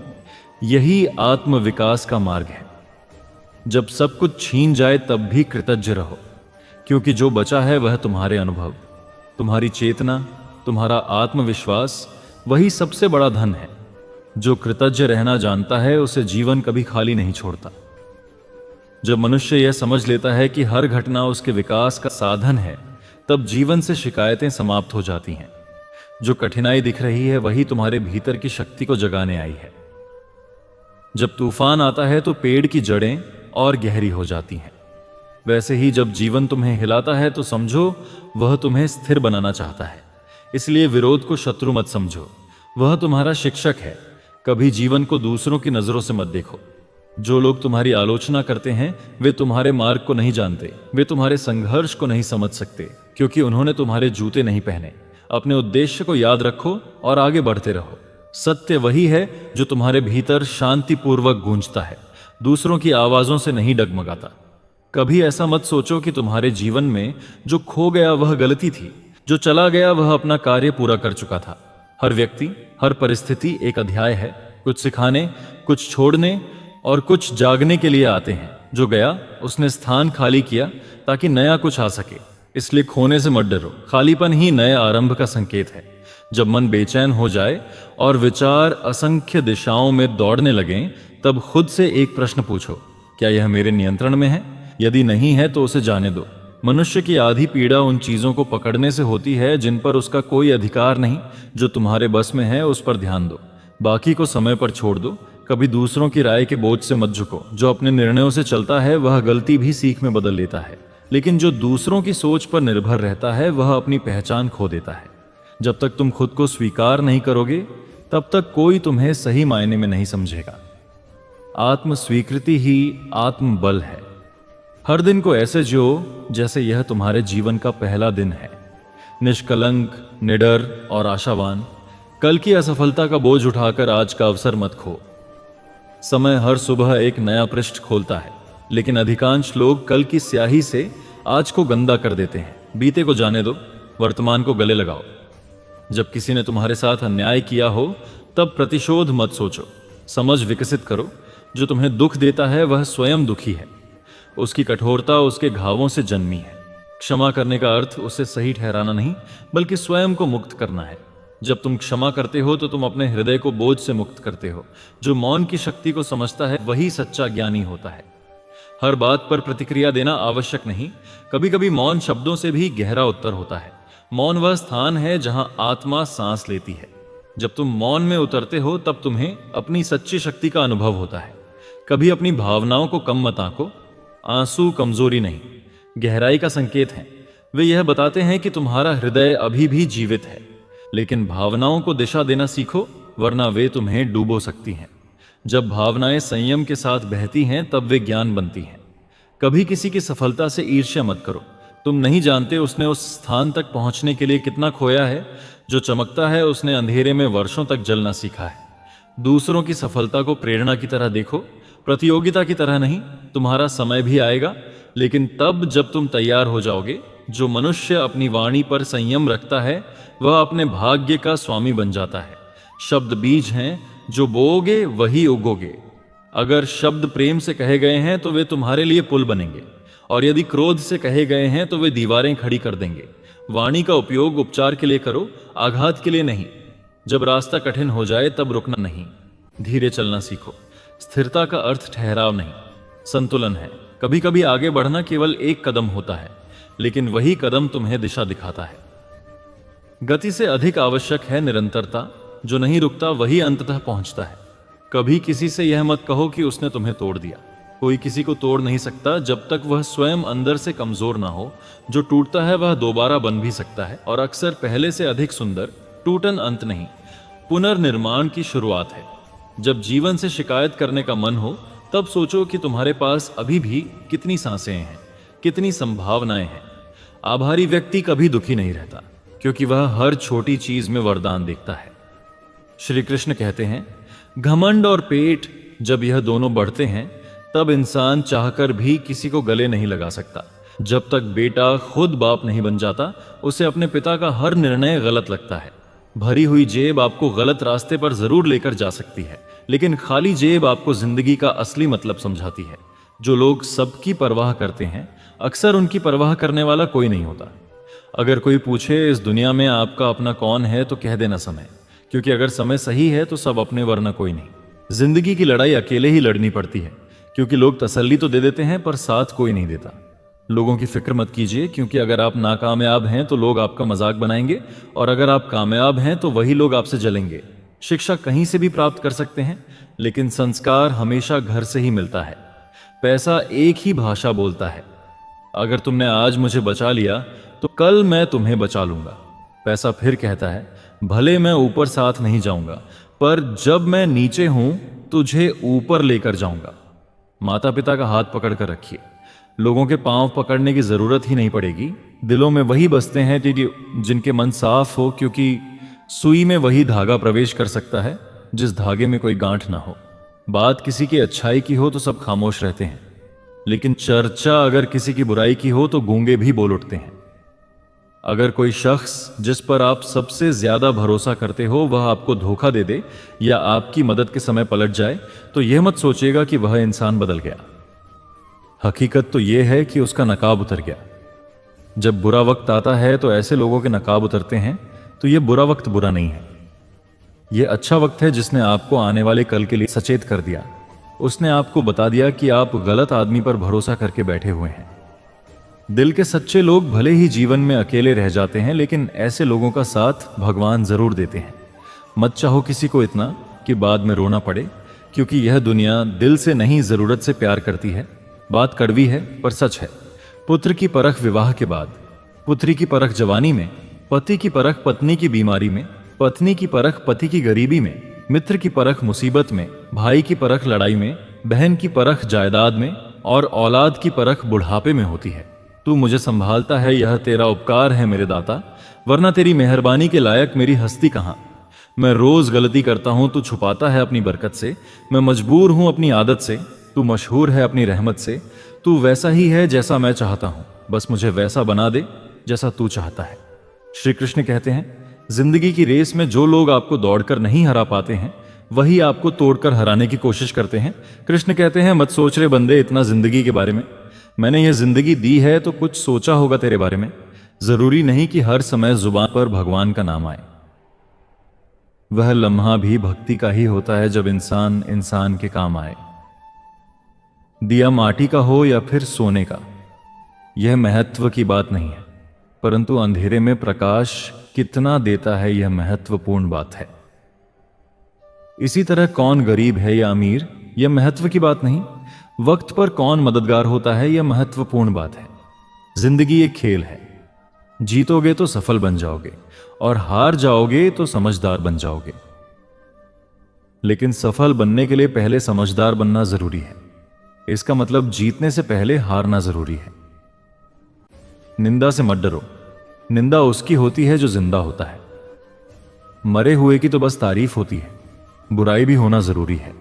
यही आत्म विकास का मार्ग है। जब सब कुछ छीन जाए तब भी कृतज्ञ रहो, क्योंकि जो बचा है वह तुम्हारे अनुभव, तुम्हारी चेतना, तुम्हारा आत्मविश्वास, वही सबसे बड़ा धन है। जो कृतज्ञ रहना जानता है उसे जीवन कभी खाली नहीं छोड़ता। जब मनुष्य यह समझ लेता है कि हर घटना उसके विकास का साधन है, तब जीवन से शिकायतें समाप्त हो जाती हैं। जो कठिनाई दिख रही है वही तुम्हारे भीतर की शक्ति को जगाने आई है। जब तूफान आता है तो पेड़ की जड़ें और गहरी हो जाती हैं। वैसे ही जब जीवन तुम्हें हिलाता है तो समझो वह तुम्हें स्थिर बनाना चाहता है। इसलिए विरोध को शत्रु मत समझो, वह तुम्हारा शिक्षक है। कभी जीवन को दूसरों की नजरों से मत देखो। जो लोग तुम्हारी आलोचना करते हैं वे तुम्हारे मार्ग को नहीं जानते, वे तुम्हारे संघर्ष को नहीं समझ सकते, क्योंकि उन्होंने तुम्हारे जूते नहीं पहने। अपने उद्देश्य को याद रखो और आगे बढ़ते रहो। सत्य वही है जो तुम्हारे भीतर शांतिपूर्वक गूंजता है, दूसरों की आवाजों से नहीं डगमगाता। कभी ऐसा मत सोचो कि तुम्हारे जीवन में जो खो गया वह गलती थी। जो चला गया वह अपना कार्य पूरा कर चुका था। हर व्यक्ति, हर परिस्थिति एक अध्याय है। कुछ सिखाने, कुछ छोड़ने और कुछ जागने के लिए आते हैं। जो गया उसने स्थान खाली किया ताकि नया कुछ आ सके। इसलिए खोने से मत डरो। खालीपन ही नए आरंभ का संकेत है। जब मन बेचैन हो जाए और विचार असंख्य दिशाओं में दौड़ने लगें, तब खुद से एक प्रश्न पूछो, क्या यह मेरे नियंत्रण में है? यदि नहीं है तो उसे जाने दो। मनुष्य की आधी पीड़ा उन चीजों को पकड़ने से होती है जिन पर उसका कोई अधिकार नहीं। जो तुम्हारे बस में है उस पर ध्यान दो, बाकी को समय पर छोड़ दो। कभी दूसरों की राय के बोझ से मत झुको। जो अपने निर्णयों से चलता है वह गलती भी सीख में बदल लेता है, लेकिन जो दूसरों की सोच पर निर्भर रहता है वह अपनी पहचान खो देता है। जब तक तुम खुद को स्वीकार नहीं करोगे तब तक कोई तुम्हें सही मायने में नहीं समझेगा। आत्म स्वीकृति ही आत्म बल है। हर दिन को ऐसे जियो जैसे यह तुम्हारे जीवन का पहला दिन है। निष्कलंक, निडर और आशावान। कल की असफलता का बोझ उठाकर आज का अवसर मत खो। समय हर सुबह एक नया पृष्ठ खोलता है, लेकिन अधिकांश लोग कल की स्याही से आज को गंदा कर देते हैं। बीते को जाने दो, वर्तमान को गले लगाओ। जब किसी ने तुम्हारे साथ अन्याय किया हो तब प्रतिशोध मत सोचो। समझ विकसित करो, जो तुम्हें दुख देता है वह स्वयं दुखी है। उसकी कठोरता उसके घावों से जन्मी है। क्षमा करने का अर्थ उसे सही ठहराना नहीं, बल्कि स्वयं को मुक्त करना है। जब तुम क्षमा करते हो तो तुम अपने हृदय को बोझ से मुक्त करते हो। जो मौन की शक्ति को समझता है वही सच्चा ज्ञानी होता है। हर बात पर प्रतिक्रिया देना आवश्यक नहीं। कभी कभी मौन शब्दों से भी गहरा उत्तर होता है। मौन वह स्थान है जहां आत्मा सांस लेती है। जब तुम मौन में उतरते हो तब तुम्हें अपनी सच्ची शक्ति का अनुभव होता है। कभी अपनी भावनाओं को कम मत आंको। आंसू कमजोरी नहीं, गहराई का संकेत है। वे यह बताते हैं कि तुम्हारा हृदय अभी भी जीवित है। लेकिन भावनाओं को दिशा देना सीखो, वरना वे तुम्हें डूबो सकती हैं। जब भावनाएं संयम के साथ बहती हैं तब वे ज्ञान बनती हैं। कभी किसी की सफलता से ईर्ष्या मत करो। तुम नहीं जानते उसने उस स्थान तक पहुंचने के लिए कितना खोया है। जो चमकता है उसने अंधेरे में वर्षों तक जलना सीखा है। दूसरों की सफलता को प्रेरणा की तरह देखो, प्रतियोगिता की तरह नहीं। तुम्हारा समय भी आएगा, लेकिन तब जब तुम तैयार हो जाओगे। जो मनुष्य अपनी वाणी पर संयम रखता है वह अपने भाग्य का स्वामी बन जाता है। शब्द बीज हैं, जो बोओगे वही उगोगे। अगर शब्द प्रेम से कहे गए हैं तो वे तुम्हारे लिए पुल बनेंगे, और यदि क्रोध से कहे गए हैं तो वे दीवारें खड़ी कर देंगे। वाणी का उपयोग उपचार के लिए करो, आघात के लिए नहीं। जब रास्ता कठिन हो जाए तब रुकना नहीं, धीरे चलना सीखो। स्थिरता का अर्थ ठहराव नहीं, संतुलन है। कभी कभी आगे बढ़ना केवल एक कदम होता है, लेकिन वही कदम तुम्हें दिशा दिखाता है। गति से अधिक आवश्यक है निरंतरता। जो नहीं रुकता वही अंततः पहुंचता है। कभी किसी से यह मत कहो कि उसने तुम्हें तोड़ दिया। कोई किसी को तोड़ नहीं सकता जब तक वह स्वयं अंदर से कमजोर ना हो। जो टूटता है वह दोबारा बन भी सकता है, और अक्सर पहले से अधिक सुंदर। टूटन अंत नहीं, पुनर्निर्माण की शुरुआत है। जब जीवन से शिकायत करने का मन हो तब सोचो कि तुम्हारे पास अभी भी कितनी सांसें हैं, कितनी संभावनाएं हैं। आभारी व्यक्ति कभी दुखी नहीं रहता, क्योंकि वह हर छोटी चीज में वरदान देखता है। श्री कृष्ण कहते हैं, घमंड और पेट जब यह दोनों बढ़ते हैं तब इंसान चाहकर भी किसी को गले नहीं लगा सकता। जब तक बेटा खुद बाप नहीं बन जाता उसे अपने पिता का हर निर्णय गलत लगता है। भरी हुई जेब आपको गलत रास्ते पर जरूर लेकर जा सकती है, लेकिन खाली जेब आपको जिंदगी का असली मतलब समझाती है। जो लोग सबकी परवाह करते हैं अक्सर उनकी परवाह करने वाला कोई नहीं होता। अगर कोई पूछे इस दुनिया में आपका अपना कौन है तो कह देना समय, क्योंकि अगर समय सही है तो सब अपने, वरना कोई नहीं। जिंदगी की लड़ाई अकेले ही लड़नी पड़ती है, क्योंकि लोग तसल्ली तो दे देते हैं पर साथ कोई नहीं देता। लोगों की फिक्र मत कीजिए, क्योंकि अगर आप नाकामयाब हैं तो लोग आपका मजाक बनाएंगे, और अगर आप कामयाब हैं तो वही लोग आपसे जलेंगे। शिक्षा कहीं से भी प्राप्त कर सकते हैं, लेकिन संस्कार हमेशा घर से ही मिलता है। पैसा एक ही भाषा बोलता है। अगर तुमने आज मुझे बचा लिया तो कल मैं तुम्हें बचा लूंगा। पैसा फिर कहता है, भले मैं ऊपर साथ नहीं जाऊंगा, पर जब मैं नीचे हूं तुझे ऊपर लेकर जाऊंगा। माता पिता का हाथ पकड़कर रखिए। लोगों के पांव पकड़ने की जरूरत ही नहीं पड़ेगी। दिलों में वही बसते हैं जिनके मन साफ हो, क्योंकि सुई में वही धागा प्रवेश कर सकता है जिस धागे में कोई गांठ ना हो। बात किसी की अच्छाई की हो तो सब खामोश रहते हैं, लेकिन चर्चा अगर किसी की बुराई की हो तो गूंगे भी बोल उठते हैं। अगर कोई शख्स जिस पर आप सबसे ज्यादा भरोसा करते हो वह आपको धोखा दे दे या आपकी मदद के समय पलट जाए, तो यह मत सोचिएगा कि वह इंसान बदल गया। हकीकत तो यह है कि उसका नकाब उतर गया। जब बुरा वक्त आता है तो ऐसे लोगों के नकाब उतरते हैं, तो यह बुरा वक्त बुरा नहीं है, यह अच्छा वक्त है जिसने आपको आने वाले कल के लिए सचेत कर दिया। उसने आपको बता दिया कि आप गलत आदमी पर भरोसा करके बैठे हुए हैं। दिल के सच्चे लोग भले ही जीवन में अकेले रह जाते हैं, लेकिन ऐसे लोगों का साथ भगवान जरूर देते हैं। मत चाहो किसी को इतना कि बाद में रोना पड़े, क्योंकि यह दुनिया दिल से नहीं जरूरत से प्यार करती है। बात कड़वी है पर सच है। पुत्र की परख विवाह के बाद, पुत्री की परख जवानी में, पति की परख पत्नी की बीमारी में, पत्नी की परख पति की गरीबी में, मित्र की परख मुसीबत में, भाई की परख लड़ाई में, बहन की परख जायदाद में और औलाद की परख बुढ़ापे में होती है। तू मुझे संभालता है, यह तेरा उपकार है मेरे दाता, वरना तेरी मेहरबानी के लायक मेरी हस्ती कहां। मैं रोज गलती करता हूं, तू छुपाता है अपनी बरकत से। मैं मजबूर हूं अपनी आदत से, तू मशहूर है अपनी रहमत से। तू वैसा ही है जैसा मैं चाहता हूं, बस मुझे वैसा बना दे जैसा तू चाहता है। श्री कृष्ण कहते हैं, जिंदगी की रेस में जो लोग आपको दौड़कर नहीं हरा पाते हैं, वही आपको तोड़कर हराने की कोशिश करते हैं। कृष्ण कहते हैं, मत सोच रे बंदे इतना जिंदगी के बारे में। मैंने ये जिंदगी दी है तो कुछ सोचा होगा तेरे बारे में। जरूरी नहीं कि हर समय जुबान पर भगवान का नाम आए। वह लम्हा भी भक्ति का ही होता है जब इंसान इंसान के काम आए। दिया माटी का हो या फिर सोने का, यह महत्व की बात नहीं है, परंतु अंधेरे में प्रकाश कितना देता है यह महत्वपूर्ण बात है। इसी तरह कौन गरीब है या अमीर, यह महत्व की बात नहीं। वक्त पर कौन मददगार होता है यह महत्वपूर्ण बात है। जिंदगी एक खेल है, जीतोगे तो सफल बन जाओगे और हार जाओगे तो समझदार बन जाओगे। लेकिन सफल बनने के लिए पहले समझदार बनना जरूरी है। इसका मतलब जीतने से पहले हारना जरूरी है। निंदा से मत डरो, निंदा उसकी होती है जो जिंदा होता है। मरे हुए की तो बस तारीफ होती है, बुराई भी होना जरूरी है।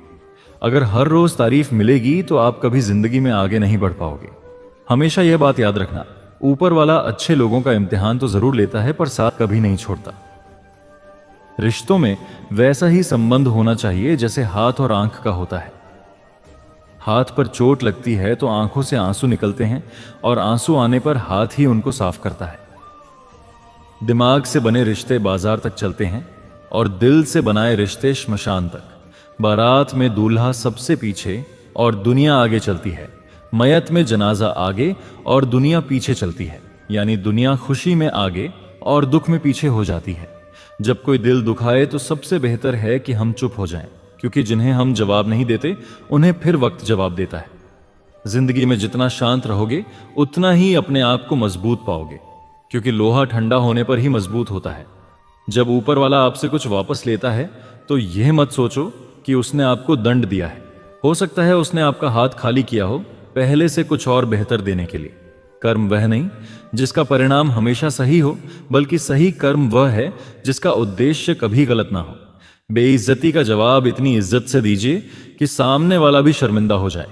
अगर हर रोज तारीफ मिलेगी तो आप कभी जिंदगी में आगे नहीं बढ़ पाओगे। हमेशा यह बात याद रखना, ऊपर वाला अच्छे लोगों का इम्तिहान तो जरूर लेता है पर साथ कभी नहीं छोड़ता। रिश्तों में वैसा ही संबंध होना चाहिए जैसे हाथ और आंख का होता है। हाथ पर चोट लगती है तो आंखों से आंसू निकलते हैं और आंसू आने पर हाथ ही उनको साफ करता है। दिमाग से बने रिश्ते बाजार तक चलते हैं और दिल से बनाए रिश्ते श्मशान तक। बारात में दूल्हा सबसे पीछे और दुनिया आगे चलती है। मयत में जनाजा आगे और दुनिया पीछे चलती है, यानी दुनिया खुशी में आगे और दुख में पीछे हो जाती है। जब कोई दिल दुखाए तो सबसे बेहतर है कि हम चुप हो जाएं, क्योंकि जिन्हें हम जवाब नहीं देते उन्हें फिर वक्त जवाब देता है। जिंदगी में जितना शांत रहोगे उतना ही अपने आप को मजबूत पाओगे, क्योंकि लोहा ठंडा होने पर ही मजबूत होता है। जब ऊपर वाला आपसे कुछ वापस लेता है तो यह मत सोचो कि उसने आपको दंड दिया है। हो सकता है उसने आपका हाथ खाली किया हो पहले से कुछ और बेहतर देने के लिए। कर्म वह नहीं जिसका परिणाम हमेशा सही हो, बल्कि सही कर्म वह है जिसका उद्देश्य कभी गलत ना हो। बेइज्जती का जवाब इतनी इज्जत से दीजिए कि सामने वाला भी शर्मिंदा हो जाए।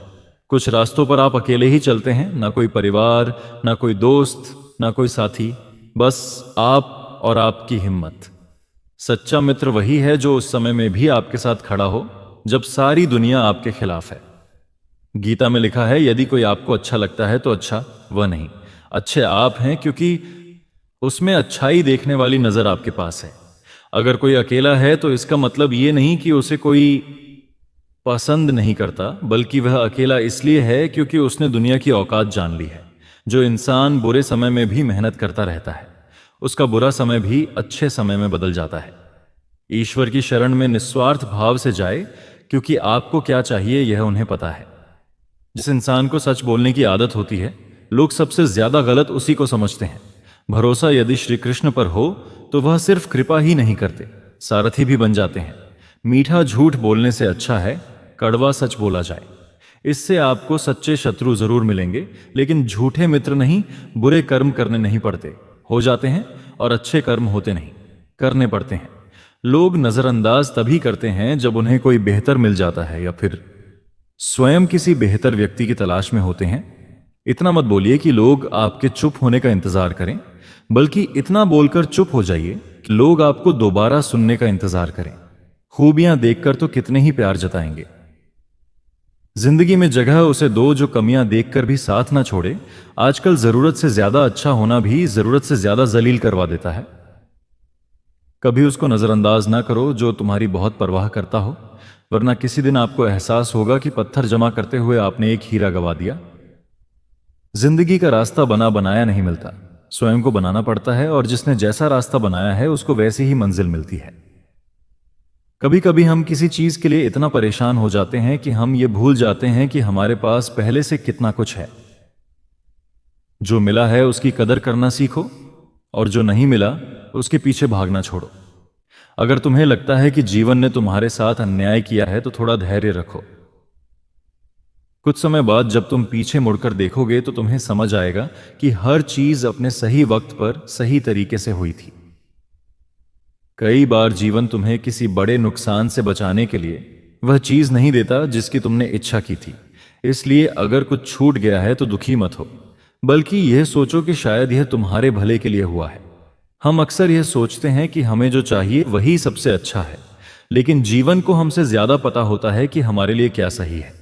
कुछ रास्तों पर आप अकेले ही चलते हैं, ना कोई परिवार, ना कोई दोस्त, ना कोई साथी, बस आप और आपकी हिम्मत। सच्चा मित्र वही है जो उस समय में भी आपके साथ खड़ा हो जब सारी दुनिया आपके खिलाफ है। गीता में लिखा है, यदि कोई आपको अच्छा लगता है तो अच्छा वह नहीं, अच्छे आप हैं, क्योंकि उसमें अच्छाई देखने वाली नजर आपके पास है। अगर कोई अकेला है तो इसका मतलब ये नहीं कि उसे कोई पसंद नहीं करता, बल्कि वह अकेला इसलिए है क्योंकि उसने दुनिया की औकात जान ली है। जो इंसान बुरे समय में भी मेहनत करता रहता है, उसका बुरा समय भी अच्छे समय में बदल जाता है। ईश्वर की शरण में निस्वार्थ भाव से जाए, क्योंकि आपको क्या चाहिए यह उन्हें पता है। जिस इंसान को सच बोलने की आदत होती है, लोग सबसे ज्यादा गलत उसी को समझते हैं। भरोसा यदि श्री कृष्ण पर हो तो वह सिर्फ कृपा ही नहीं करते, सारथी भी बन जाते हैं। मीठा झूठ बोलने से अच्छा है कड़वा सच बोला जाए। इससे आपको सच्चे शत्रु जरूर मिलेंगे, लेकिन झूठे मित्र नहीं। बुरे कर्म करने नहीं पड़ते, हो जाते हैं, और अच्छे कर्म होते नहीं, करने पड़ते हैं। लोग नजरअंदाज तभी करते हैं जब उन्हें कोई बेहतर मिल जाता है या फिर स्वयं किसी बेहतर व्यक्ति की तलाश में होते हैं। इतना मत बोलिए कि लोग आपके चुप होने का इंतजार करें, बल्कि इतना बोलकर चुप हो जाइए कि लोग आपको दोबारा सुनने का इंतजार करें। खूबियां देखकर तो कितने ही प्यार जताएंगे। जिंदगी में जगह उसे दो जो कमियां देखकर भी साथ ना छोड़े। आजकल जरूरत से ज्यादा अच्छा होना भी जरूरत से ज्यादा जलील करवा देता है। कभी उसको नजरअंदाज ना करो जो तुम्हारी बहुत परवाह करता हो, वरना किसी दिन आपको एहसास होगा कि पत्थर जमा करते हुए आपने एक हीरा गवा दिया। जिंदगी का रास्ता बना बनाया नहीं मिलता, स्वयं को बनाना पड़ता है, और जिसने जैसा रास्ता बनाया है उसको वैसी ही मंजिल मिलती है। कभी कभी हम किसी चीज के लिए इतना परेशान हो जाते हैं कि हम ये भूल जाते हैं कि हमारे पास पहले से कितना कुछ है। जो मिला है उसकी कदर करना सीखो, और जो नहीं मिला उसके पीछे भागना छोड़ो। अगर तुम्हें लगता है कि जीवन ने तुम्हारे साथ अन्याय किया है तो थोड़ा धैर्य रखो। कुछ समय बाद जब तुम पीछे मुड़कर देखोगे तो तुम्हें समझ आएगा कि हर चीज अपने सही वक्त पर सही तरीके से हुई थी। कई बार जीवन तुम्हें किसी बड़े नुकसान से बचाने के लिए वह चीज नहीं देता जिसकी तुमने इच्छा की थी। इसलिए अगर कुछ छूट गया है तो दुखी मत हो, बल्कि यह सोचो कि शायद यह तुम्हारे भले के लिए हुआ है। हम अक्सर यह सोचते हैं कि हमें जो चाहिए वही सबसे अच्छा है, लेकिन जीवन को हमसे ज्यादा पता होता है कि हमारे लिए क्या सही है।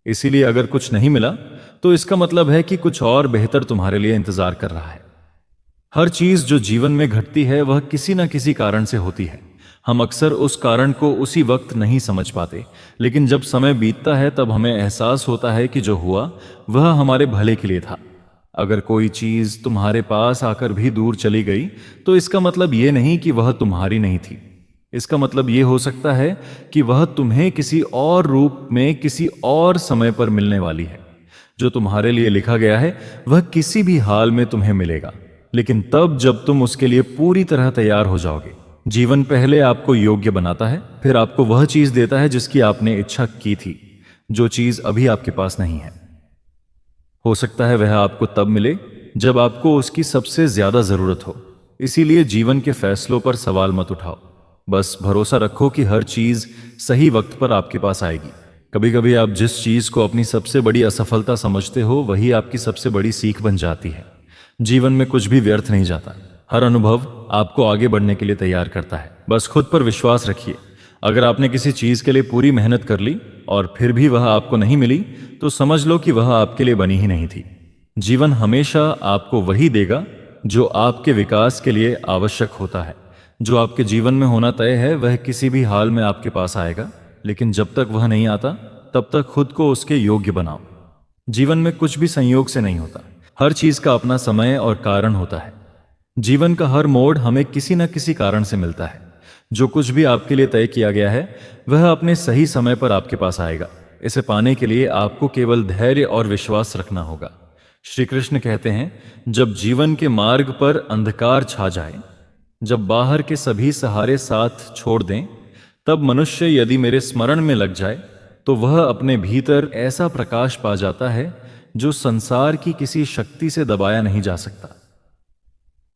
इसीलिए अगर कुछ नहीं मिला तो इसका मतलब है कि कुछ और बेहतर तुम्हारे लिए इंतजार कर रहा है। हर चीज जो जीवन में घटती है वह किसी न किसी कारण से होती है। हम अक्सर उस कारण को उसी वक्त नहीं समझ पाते, लेकिन जब समय बीतता है तब हमें एहसास होता है कि जो हुआ वह हमारे भले के लिए था। अगर कोई चीज तुम्हारे पास आकर भी दूर चली गई तो इसका मतलब यह नहीं कि वह तुम्हारी नहीं थी। इसका मतलब यह हो सकता है कि वह तुम्हें किसी और रूप में किसी और समय पर मिलने वाली है। जो तुम्हारे लिए लिखा गया है वह किसी भी हाल में तुम्हें मिलेगा, लेकिन तब जब तुम उसके लिए पूरी तरह तैयार हो जाओगे। जीवन पहले आपको योग्य बनाता है, फिर आपको वह चीज देता है जिसकी आपने इच्छा की थी, जो चीज अभी आपके पास नहीं है। हो सकता है वह आपको तब मिले जब आपको उसकी सबसे ज्यादा जरूरत हो। इसीलिए जीवन के फैसलों पर सवाल मत उठाओ, बस भरोसा रखो कि हर चीज सही वक्त पर आपके पास आएगी। कभी कभी आप जिस चीज को अपनी सबसे बड़ी असफलता समझते हो वही आपकी सबसे बड़ी सीख बन जाती है। जीवन में कुछ भी व्यर्थ नहीं जाता, हर अनुभव आपको आगे बढ़ने के लिए तैयार करता है। बस खुद पर विश्वास रखिए। अगर आपने किसी चीज के लिए पूरी मेहनत कर ली और फिर भी वह आपको नहीं मिली तो समझ लो कि वह आपके लिए बनी ही नहीं थी। जीवन हमेशा आपको वही देगा जो आपके विकास के लिए आवश्यक होता है। जो आपके जीवन में होना तय है वह किसी भी हाल में आपके पास आएगा, लेकिन जब तक वह नहीं आता तब तक खुद को उसके योग्य बनाओ। जीवन में कुछ भी संयोग से नहीं होता, हर चीज का अपना समय और कारण होता है। जीवन का हर मोड़ हमें किसी न किसी कारण से मिलता है। जो कुछ भी आपके लिए तय किया गया है वह अपने सही समय पर आपके पास आएगा। इसे पाने के लिए आपको केवल धैर्य और विश्वास रखना होगा। श्री कृष्ण कहते हैं, जब जीवन के मार्ग पर अंधकार छा जाए, जब बाहर के सभी सहारे साथ छोड़ दें, तब मनुष्य यदि मेरे स्मरण में लग जाए तो वह अपने भीतर ऐसा प्रकाश पा जाता है जो संसार की किसी शक्ति से दबाया नहीं जा सकता।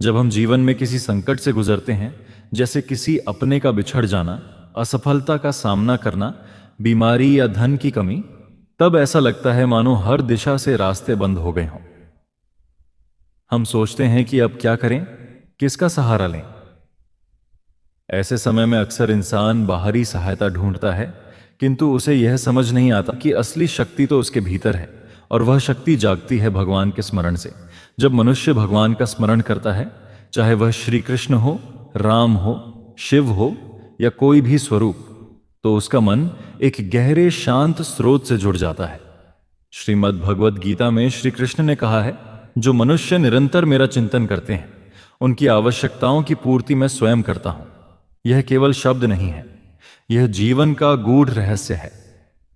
जब हम जीवन में किसी संकट से गुजरते हैं, जैसे किसी अपने का बिछड़ जाना, असफलता का सामना करना, बीमारी या धन की कमी, तब ऐसा लगता है मानो हर दिशा से रास्ते बंद हो गए हों। हम सोचते हैं कि अब क्या करें, किसका सहारा लें। ऐसे समय में अक्सर इंसान बाहरी सहायता ढूंढता है, किंतु उसे यह समझ नहीं आता कि असली शक्ति तो उसके भीतर है, और वह शक्ति जागती है भगवान के स्मरण से। जब मनुष्य भगवान का स्मरण करता है, चाहे वह श्री कृष्ण हो, राम हो, शिव हो या कोई भी स्वरूप, तो उसका मन एक गहरे शांत स्रोत से जुड़ जाता है। श्रीमद् भगवद गीता में श्री कृष्ण ने कहा है, जो मनुष्य निरंतर मेरा चिंतन करते हैं उनकी आवश्यकताओं की पूर्ति मैं स्वयं करता हूं। यह केवल शब्द नहीं है, यह जीवन का गूढ़ रहस्य है।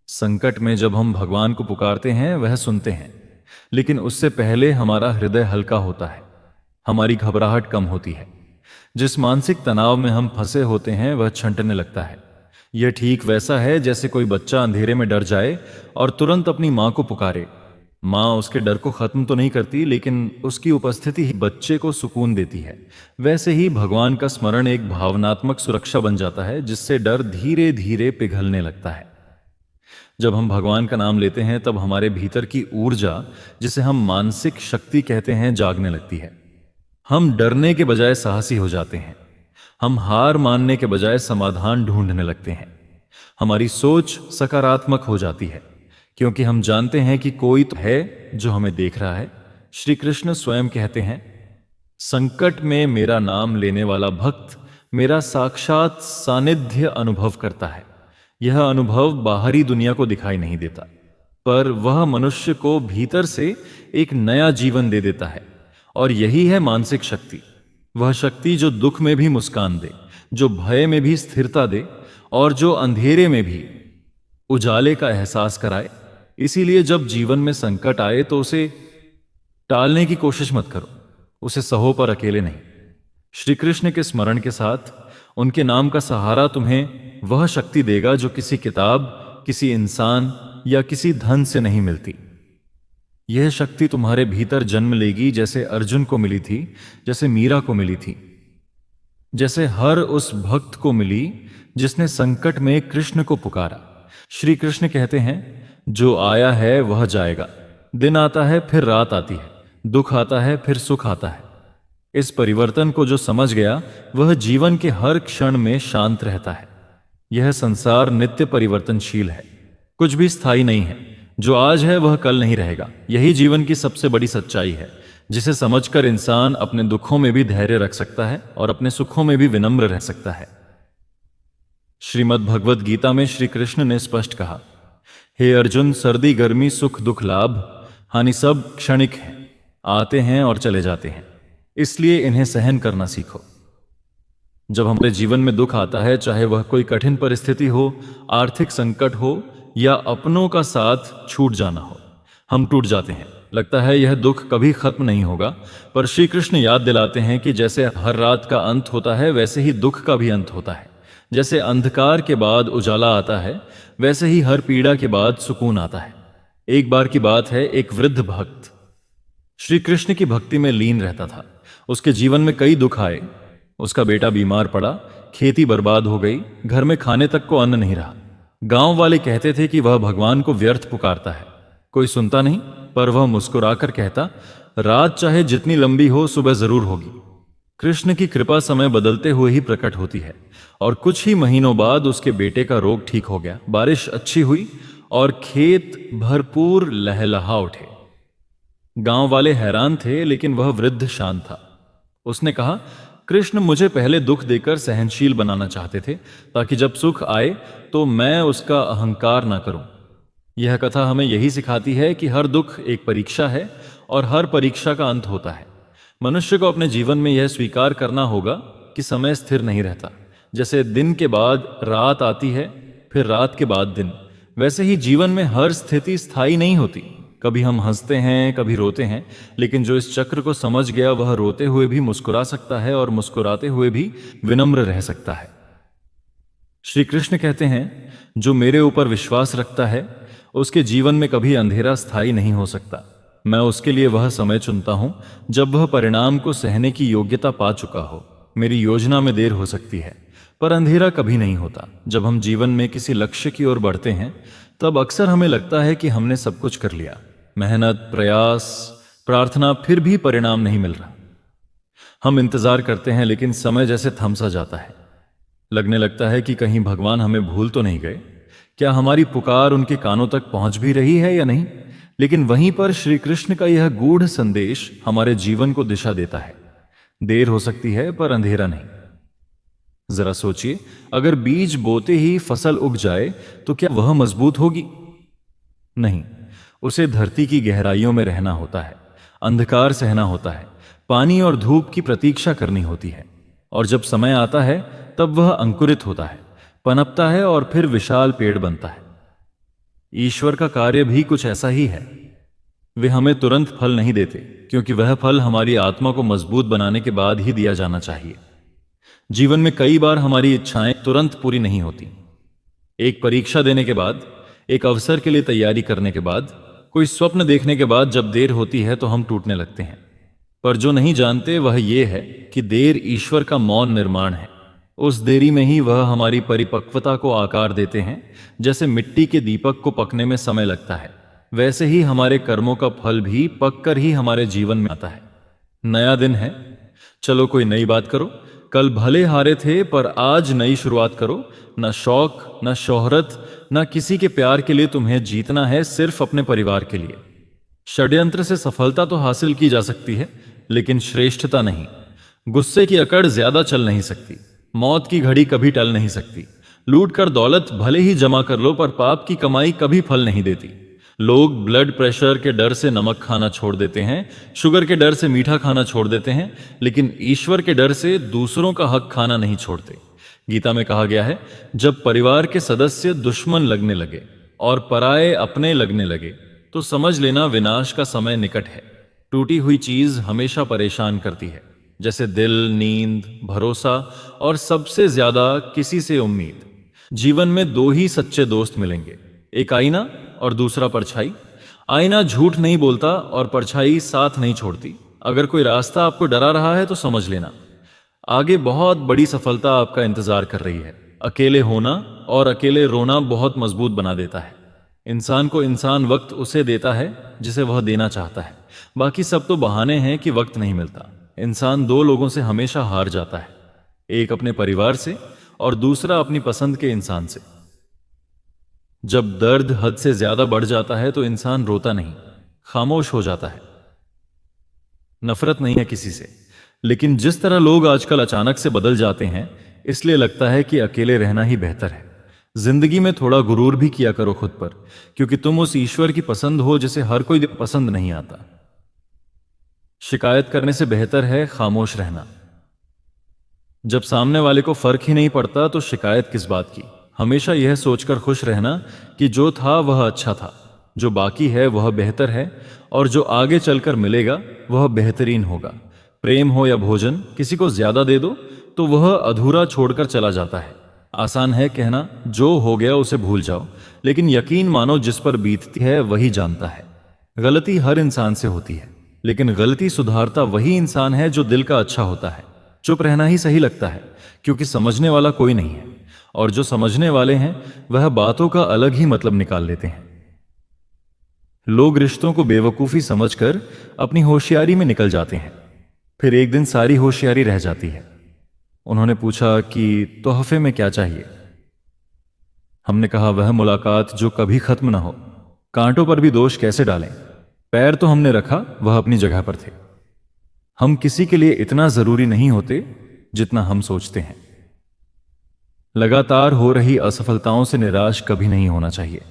संकट में जब हम भगवान को पुकारते हैं वह सुनते हैं, लेकिन उससे पहले हमारा हृदय हल्का होता है, हमारी घबराहट कम होती है। जिस मानसिक तनाव में हम फंसे होते हैं वह छंटने लगता है। यह ठीक वैसा है जैसे कोई बच्चा अंधेरे में डर जाए और तुरंत अपनी मां को पुकारे। मां उसके डर को खत्म तो नहीं करती, लेकिन उसकी उपस्थिति ही बच्चे को सुकून देती है। वैसे ही भगवान का स्मरण एक भावनात्मक सुरक्षा बन जाता है, जिससे डर धीरे धीरे पिघलने लगता है। जब हम भगवान का नाम लेते हैं तब हमारे भीतर की ऊर्जा, जिसे हम मानसिक शक्ति कहते हैं, जागने लगती है। हम डरने के बजाय साहसी हो जाते हैं। हम हार मानने के बजाय समाधान ढूंढने लगते हैं। हमारी सोच सकारात्मक हो जाती है क्योंकि हम जानते हैं कि कोई तो है जो हमें देख रहा है। श्री कृष्ण स्वयं कहते हैं, संकट में मेरा नाम लेने वाला भक्त मेरा साक्षात सानिध्य अनुभव करता है। यह अनुभव बाहरी दुनिया को दिखाई नहीं देता, पर वह मनुष्य को भीतर से एक नया जीवन दे देता है। और यही है मानसिक शक्ति, वह शक्ति जो दुख में भी मुस्कान दे, जो भय में भी स्थिरता दे और जो अंधेरे में भी उजाले का एहसास कराए। इसीलिए जब जीवन में संकट आए तो उसे टालने की कोशिश मत करो, उसे सहो, पर अकेले नहीं। श्री कृष्ण के स्मरण के साथ उनके नाम का सहारा तुम्हें वह शक्ति देगा जो किसी किताब, किसी इंसान या किसी धन से नहीं मिलती। यह शक्ति तुम्हारे भीतर जन्म लेगी, जैसे अर्जुन को मिली थी, जैसे मीरा को मिली थी, जैसे हर उस भक्त को मिली जिसने संकट में कृष्ण को पुकारा। श्री कृष्ण कहते हैं, जो आया है वह जाएगा। दिन आता है फिर रात आती है, दुख आता है फिर सुख आता है। इस परिवर्तन को जो समझ गया वह जीवन के हर क्षण में शांत रहता है। यह संसार नित्य परिवर्तनशील है, कुछ भी स्थायी नहीं है। जो आज है वह कल नहीं रहेगा। यही जीवन की सबसे बड़ी सच्चाई है, जिसे समझकर इंसान अपने दुखों में भी धैर्य रख सकता है और अपने सुखों में भी विनम्र रह सकता है। श्रीमद् भगवद गीता में श्री कृष्ण ने स्पष्ट कहा, हे अर्जुन, सर्दी गर्मी सुख दुख लाभ हानि सब क्षणिक हैं, आते हैं और चले जाते हैं, इसलिए इन्हें सहन करना सीखो। जब हमारे जीवन में दुख आता है, चाहे वह कोई कठिन परिस्थिति हो, आर्थिक संकट हो या अपनों का साथ छूट जाना हो, हम टूट जाते हैं। लगता है यह दुख कभी खत्म नहीं होगा, पर श्री कृष्ण याद दिलाते हैं कि जैसे हर रात का अंत होता है वैसे ही दुख का भी अंत होता है। जैसे अंधकार के बाद उजाला आता है वैसे ही हर पीड़ा के बाद सुकून आता है। एक बार की बात है, एक वृद्ध भक्त श्री कृष्ण की भक्ति में लीन रहता था। उसके जीवन में कई दुख आए। उसका बेटा बीमार पड़ा, खेती बर्बाद हो गई, घर में खाने तक को अन्न नहीं रहा। गांव वाले कहते थे कि वह भगवान को व्यर्थ पुकारता है। कोई सुनता नहीं, पर वह मुस्कुराकर कहता, रात चाहे जितनी लंबी हो, सुबह जरूर होगी। कृष्ण की कृपा समय बदलते हुए ही प्रकट होती है, और कुछ ही महीनों बाद उसके बेटे का रोग ठीक हो गया। बारिश अच्छी हुई और खेत भरपूर लहलहा उठे। गांव वाले हैरान थे, लेकिन वह वृद्ध शांत था। उसने कहा, कृष्ण मुझे पहले दुख देकर सहनशील बनाना चाहते थे, ताकि जब सुख आए तो मैं उसका अहंकार ना करूं। यह कथा हमें यही सिखाती है कि हर दुख एक परीक्षा है और हर परीक्षा का अंत होता है। मनुष्य को अपने जीवन में यह स्वीकार करना होगा कि समय स्थिर नहीं रहता। जैसे दिन के बाद रात आती है, फिर रात के बाद दिन, वैसे ही जीवन में हर स्थिति स्थायी नहीं होती। कभी हम हंसते हैं, कभी रोते हैं, लेकिन जो इस चक्र को समझ गया वह रोते हुए भी मुस्कुरा सकता है और मुस्कुराते हुए भी विनम्र रह सकता है। श्री कृष्ण कहते हैं, जो मेरे ऊपर विश्वास रखता है उसके जीवन में कभी अंधेरा स्थायी नहीं हो सकता। मैं उसके लिए वह समय चुनता हूं जब वह परिणाम को सहने की योग्यता पा चुका हो। मेरी योजना में देर हो सकती है, पर अंधेरा कभी नहीं होता। जब हम जीवन में किसी लक्ष्य की ओर बढ़ते हैं तब अक्सर हमें लगता है कि हमने सब कुछ कर लिया, मेहनत, प्रयास, प्रार्थना, फिर भी परिणाम नहीं मिल रहा। हम इंतजार करते हैं, लेकिन समय जैसे थम सा जाता है। लगने लगता है कि कहीं भगवान हमें भूल तो नहीं गए, क्या हमारी पुकार उनके कानों तक पहुंच भी रही है या नहीं। लेकिन वहीं पर श्री कृष्ण का यह गूढ़ संदेश हमारे जीवन को दिशा देता है। देर हो सकती है, पर अंधेरा नहीं। जरा सोचिए, अगर बीज बोते ही फसल उग जाए तो क्या वह मजबूत होगी? नहीं, उसे धरती की गहराइयों में रहना होता है, अंधकार सहना होता है, पानी और धूप की प्रतीक्षा करनी होती है। और जब समय आता है तब वह अंकुरित होता है, पनपता है और फिर विशाल पेड़ बनता है। ईश्वर का कार्य भी कुछ ऐसा ही है। वे हमें तुरंत फल नहीं देते, क्योंकि वह फल हमारी आत्मा को मजबूत बनाने के बाद ही दिया जाना चाहिए। जीवन में कई बार हमारी इच्छाएं तुरंत पूरी नहीं होती। एक परीक्षा देने के बाद, एक अवसर के लिए तैयारी करने के बाद, कोई स्वप्न देखने के बाद जब देर होती है तो हम टूटने लगते हैं। पर जो नहीं जानते वह यह है कि देर ईश्वर का मौन निर्माण है। उस देरी में ही वह हमारी परिपक्वता को आकार देते हैं। जैसे मिट्टी के दीपक को पकने में समय लगता है, वैसे ही हमारे कर्मों का फल भी पककर ही हमारे जीवन में आता है। नया दिन है, चलो कोई नई बात करो। कल भले हारे थे, पर आज नई शुरुआत करो। न शौक, न शोहरत, न किसी के प्यार के लिए तुम्हें जीतना है, सिर्फ अपने परिवार के लिए। षड्यंत्र से सफलता तो हासिल की जा सकती है, लेकिन श्रेष्ठता नहीं। गुस्से की अकड़ ज्यादा चल नहीं सकती। मौत की घड़ी कभी टल नहीं सकती। लूट कर दौलत भले ही जमा कर लो, पर पाप की कमाई कभी फल नहीं देती। लोग ब्लड प्रेशर के डर से नमक खाना छोड़ देते हैं, शुगर के डर से मीठा खाना छोड़ देते हैं, लेकिन ईश्वर के डर से दूसरों का हक खाना नहीं छोड़ते। गीता में कहा गया है, जब परिवार के सदस्य दुश्मन लगने लगे और पराये अपने लगने लगे, तो समझ लेना विनाश का समय निकट है। टूटी हुई चीज हमेशा परेशान करती है, जैसे दिल, नींद, भरोसा और सबसे ज्यादा किसी से उम्मीद। जीवन में दो ही सच्चे दोस्त मिलेंगे, एक आईना और दूसरा परछाई। आईना झूठ नहीं बोलता और परछाई साथ नहीं छोड़ती। अगर कोई रास्ता आपको डरा रहा है तो समझ लेना, आगे बहुत बड़ी सफलता आपका इंतजार कर रही है। अकेले होना और अकेले रोना बहुत मजबूत बना देता है। इंसान को इंसान वक्त उसे देता है जिसे वह देना चाहता है। बाकी सब तो बहाने हैं कि वक्त नहीं मिलता। इंसान दो लोगों से हमेशा हार जाता है, एक अपने परिवार से और दूसरा अपनी पसंद के इंसान से। जब दर्द हद से ज्यादा बढ़ जाता है तो इंसान रोता नहीं, खामोश हो जाता है। नफरत नहीं है किसी से, लेकिन जिस तरह लोग आजकल अचानक से बदल जाते हैं, इसलिए लगता है कि अकेले रहना ही बेहतर है। जिंदगी में थोड़ा गुरूर भी किया करो खुद पर, क्योंकि तुम उस ईश्वर की पसंद हो जिसे हर कोई पसंद नहीं आता। शिकायत करने से बेहतर है खामोश रहना। जब सामने वाले को फर्क ही नहीं पड़ता तो शिकायत किस बात की। हमेशा यह सोचकर खुश रहना कि जो था वह अच्छा था, जो बाकी है वह बेहतर है, और जो आगे चलकर मिलेगा वह बेहतरीन होगा। प्रेम हो या भोजन, किसी को ज्यादा दे दो तो वह अधूरा छोड़कर चला जाता है। आसान है कहना जो हो गया उसे भूल जाओ, लेकिन यकीन मानो जिस पर बीतती है वही जानता है। गलती हर इंसान से होती है, लेकिन गलती सुधारता वही इंसान है जो दिल का अच्छा होता है। चुप रहना ही सही लगता है, क्योंकि समझने वाला कोई नहीं है, और जो समझने वाले हैं वह बातों का अलग ही मतलब निकाल लेते हैं। लोग रिश्तों को बेवकूफी समझकर अपनी होशियारी में निकल जाते हैं, फिर एक दिन सारी होशियारी रह जाती है। उन्होंने पूछा कि तोहफे में क्या चाहिए। हमने कहा वह मुलाकात जो कभी खत्म ना हो। कांटों पर भी दोष कैसे डालें। पैर तो हमने रखा, वह अपनी जगह पर थे। हम किसी के लिए इतना जरूरी नहीं होते जितना हम सोचते हैं। लगातार हो रही असफलताओं से निराश कभी नहीं होना चाहिए,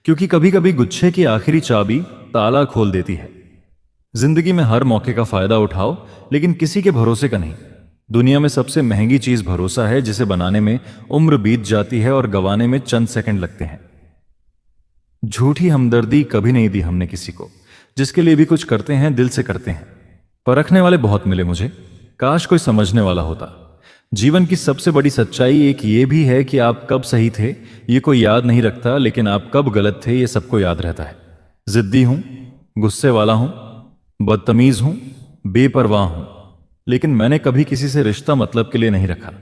क्योंकि कभी कभी गुच्छे की आखिरी चाबी ताला खोल देती है। जिंदगी में हर मौके का फायदा उठाओ, लेकिन किसी के भरोसे का नहीं। दुनिया में सबसे महंगी चीज भरोसा है, जिसे बनाने में उम्र बीत जाती है और गंवाने में चंद सेकंड लगते हैं। झूठी हमदर्दी कभी नहीं दी हमने किसी को। जिसके लिए भी कुछ करते हैं दिल से करते हैं। परखने वाले बहुत मिले मुझे, काश कोई समझने वाला होता। जीवन की सबसे बड़ी सच्चाई एक ये भी है कि आप कब सही थे ये कोई याद नहीं रखता, लेकिन आप कब गलत थे ये सबको याद रहता है। जिद्दी हूं, गुस्से वाला हूं, बदतमीज हूं, बेपरवाह हूं, लेकिन मैंने कभी किसी से रिश्ता मतलब के लिए नहीं रखा।